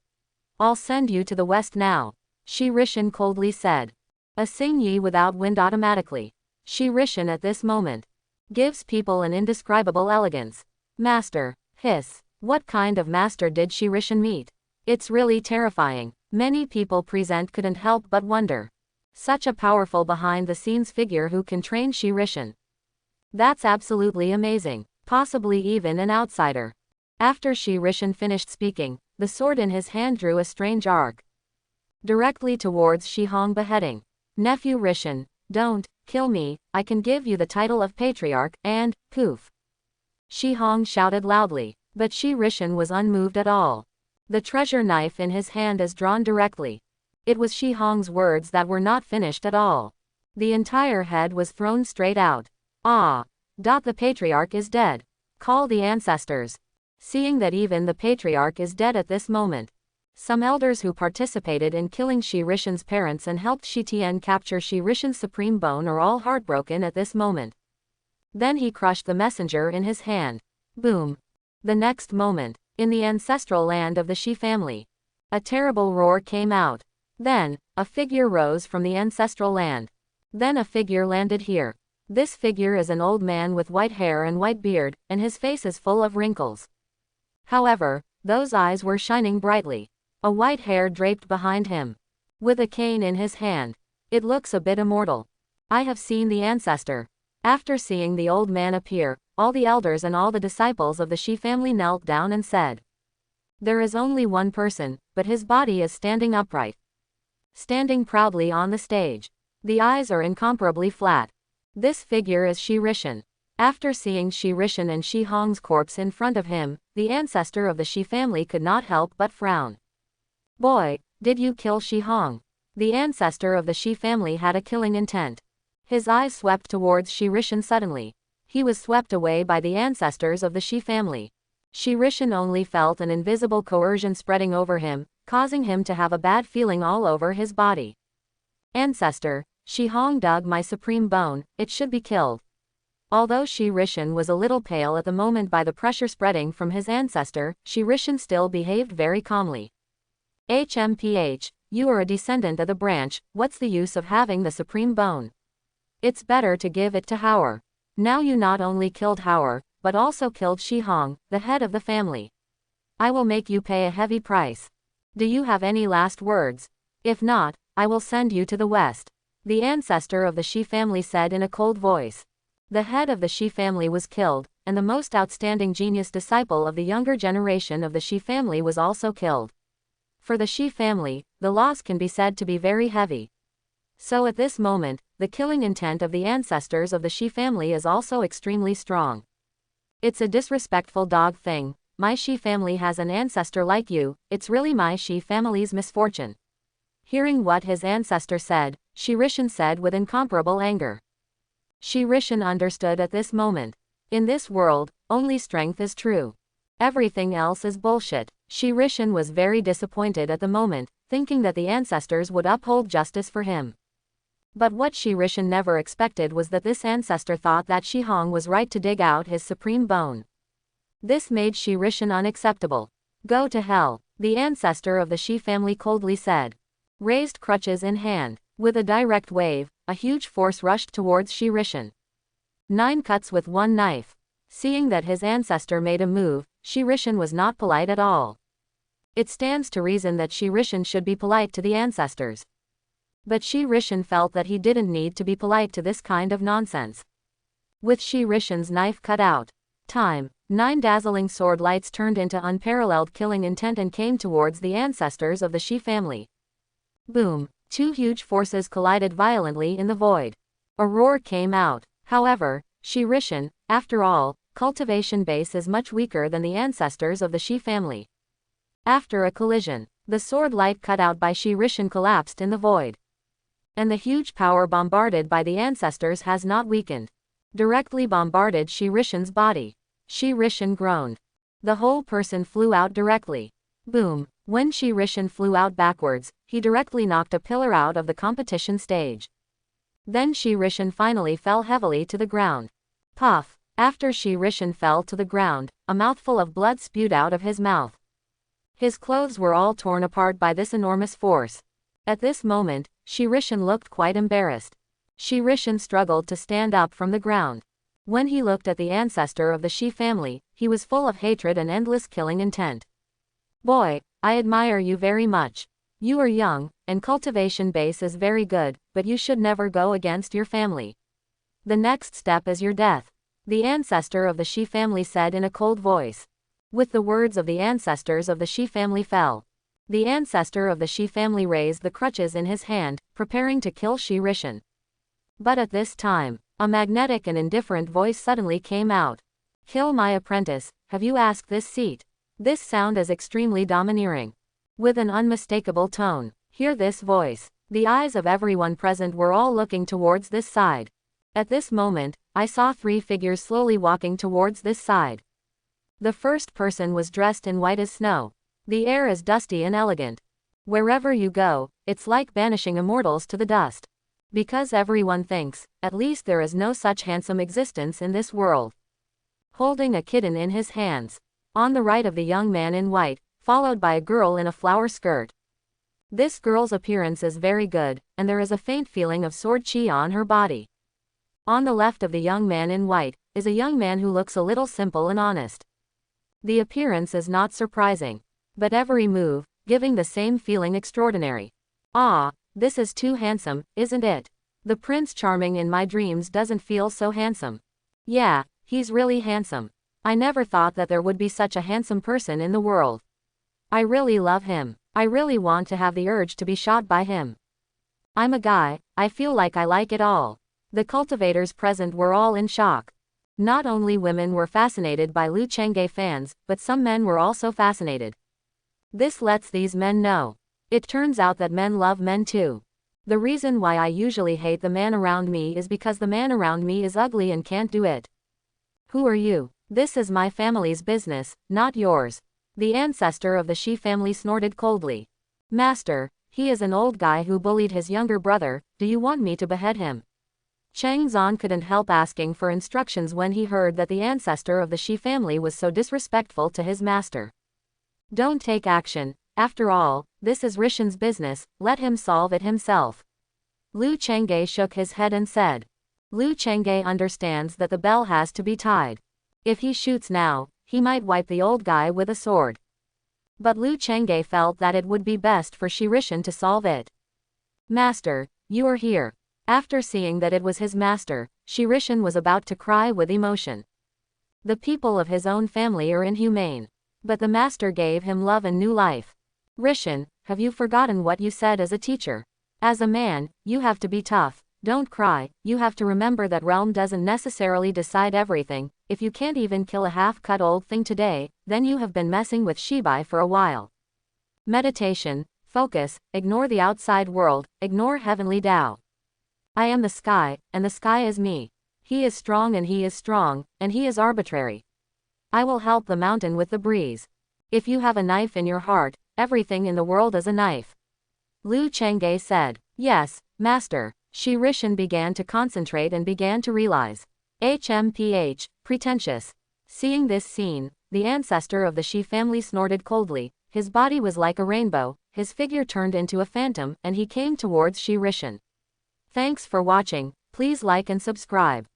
I'll send you to the west now. Shi Ren coldly said. A Xing Yi without wind automatically. Shi Ren at this moment. Gives people an indescribable elegance. Master. Hiss. What kind of master did Shi Ren meet? It's really terrifying. Many people present couldn't help but wonder. Such a powerful behind-the-scenes figure who can train Shi Ren. That's absolutely amazing. Possibly even an outsider. After Shi Ren finished speaking, the sword in his hand drew a strange arc. Directly towards Shi Hong beheading. Nephew Ren, don't kill me, I can give you the title of patriarch, and, poof. Shi Hong shouted loudly, but Shi Ren was unmoved at all. The treasure knife in his hand is drawn directly. It was Shi Hong's words that were not finished at all. The entire head was thrown straight out. Ah! The patriarch is dead. Call the ancestors. Seeing that even the patriarch is dead at this moment. Some elders who participated in killing Shi Ren's parents and helped Shi Tian capture Shi Ren's supreme bone are all heartbroken at this moment. Then he crushed the messenger in his hand. Boom. The next moment, in the ancestral land of the Shi family, a terrible roar came out. Then, a figure rose from the ancestral land. Then a figure landed here. This figure is an old man with white hair and white beard, and his face is full of wrinkles. However, those eyes were shining brightly. A white hair draped behind him. With a cane in his hand. It looks a bit immortal. I have seen the ancestor. After seeing the old man appear, all the elders and all the disciples of the Shi family knelt down and said, there is only one person, but his body is standing upright. Standing proudly on the stage. The eyes are incomparably flat. This figure is Shi Ren. After seeing Shi Ren and Shi Hong's corpse in front of him, the ancestor of the Shi family could not help but frown. Boy, did you kill Shi Hong? The ancestor of the Shi family had a killing intent. His eyes swept towards Shi Ren suddenly. He was swept away by the ancestors of the Shi family. Shi Ren only felt an invisible coercion spreading over him, causing him to have a bad feeling all over his body. Ancestor, Shi Hong dug my supreme bone, it should be killed. Although Shi Ren was a little pale at the moment by the pressure spreading from his ancestor, Shi Ren still behaved very calmly. HMPH, you are a descendant of the branch, what's the use of having the supreme bone? It's better to give it to Hauer. Now you not only killed Hauer, but also killed Shi Hong, the head of the family. I will make you pay a heavy price. Do you have any last words? If not, I will send you to the west. The ancestor of the Shi family said in a cold voice. The head of the Shi family was killed, and the most outstanding genius disciple of the younger generation of the Shi family was also killed. For the Shi family, the loss can be said to be very heavy. So at this moment, the killing intent of the ancestors of the Shi family is also extremely strong. It's a disrespectful dog thing. My Shi family has an ancestor like you, it's really my Shi family's misfortune. Hearing what his ancestor said, Shi Ren said with incomparable anger. Shi Ren understood at this moment. In this world, only strength is true. Everything else is bullshit. Shi Ren was very disappointed at the moment, thinking that the ancestors would uphold justice for him. But what Shi Ren never expected was that this ancestor thought that Shi Hong was right to dig out his supreme bone. This made Shi Ren unacceptable. Go to hell, the ancestor of the Shi family coldly said. Raised crutches in hand, with a direct wave, a huge force rushed towards Shi Ren. 9 cuts with 1 knife. Seeing that his ancestor made a move, Shi Ren was not polite at all. It stands to reason that Shi Ren should be polite to the ancestors. But Shi Ren felt that he didn't need to be polite to this kind of nonsense. With Shi Ren's knife cut out. Time. 9 dazzling sword lights turned into unparalleled killing intent and came towards the ancestors of the Shi family. Boom. 2 huge forces collided violently in the void. A roar came out. However, Shi Ren, after all, cultivation base is much weaker than the ancestors of the Shi family. After a collision, the sword light cut out by Shi Ren collapsed in the void. And the huge power bombarded by the ancestors has not weakened. Directly bombarded Shi Ren's body. Shi Ren groaned. The whole person flew out directly. Boom. When Shi Ren flew out backwards, he directly knocked a pillar out of the competition stage. Then Shi Ren finally fell heavily to the ground. Puff. After Shi Ren fell to the ground, a mouthful of blood spewed out of his mouth. His clothes were all torn apart by this enormous force. At this moment, Shi Ren looked quite embarrassed. Shi Ren struggled to stand up from the ground. When he looked at the ancestor of the Shi family, he was full of hatred and endless killing intent. Boy, I admire you very much. You are young, and cultivation base is very good, but you should never go against your family. The next step is your death. The ancestor of the Shi family said in a cold voice. With the words of the ancestors of the Shi family fell. The ancestor of the Shi family raised the crutches in his hand, preparing to kill Shi Ren. But at this time, a magnetic and indifferent voice suddenly came out. Kill my apprentice, have you asked this seat? This sound is extremely domineering. With an unmistakable tone, hear this voice. The eyes of everyone present were all looking towards this side. At this moment, I saw 3 figures slowly walking towards this side. The first person was dressed in white as snow. The air is dusty and elegant. Wherever you go, it's like banishing immortals to the dust. Because everyone thinks, at least there is no such handsome existence in this world. Holding a kitten in his hands. On the right of the young man in white, followed by a girl in a flower skirt. This girl's appearance is very good, and there is a faint feeling of sword chi on her body. On the left of the young man in white, is a young man who looks a little simple and honest. The appearance is not surprising, but every move, giving the same feeling extraordinary. Ah, this is too handsome, isn't it? The Prince Charming in my dreams doesn't feel so handsome. Yeah, he's really handsome. I never thought that there would be such a handsome person in the world. I really love him. I really want to have the urge to be shot by him. I'm a guy, I feel like I like it all. The cultivators present were all in shock. Not only women were fascinated by Liu Chengge fans, but some men were also fascinated. This lets these men know. It turns out that men love men too. The reason why I usually hate the man around me is because the man around me is ugly and can't do it. Who are you? This is my family's business, not yours. The ancestor of the Shi family snorted coldly. Master, he is an old guy who bullied his younger brother, do you want me to behead him? Chang Zan couldn't help asking for instructions when he heard that the ancestor of the Shi family was so disrespectful to his master. Don't take action, after all, this is Rishen's business, let him solve it himself. Liu Chengge shook his head and said. Liu Chengge understands that the bell has to be tied. If he shoots now, he might wipe the old guy with a sword. But Liu Chengge felt that it would be best for Shi Ren to solve it. Master, you are here. After seeing that it was his master, Shi Ren was about to cry with emotion. The people of his own family are inhumane. But the master gave him love and new life. Rishen, have you forgotten what you said as a teacher? As a man, you have to be tough. Don't cry, you have to remember that realm doesn't necessarily decide everything. If you can't even kill a half-cut old thing today, then you have been messing with Shibai for a while. Meditation, focus, ignore the outside world, ignore heavenly Tao. I am the sky, and the sky is me. He is strong and he is strong, and he is arbitrary. I will help the mountain with the breeze. If you have a knife in your heart, everything in the world is a knife. Liu Chengge said. Yes, master. Shi Ren began to concentrate and began to realize. HMPH, pretentious. Seeing this scene, the ancestor of the Shi family snorted coldly, his body was like a rainbow, his figure turned into a phantom, and he came towards Shi Ren. Thanks for watching, please like and subscribe.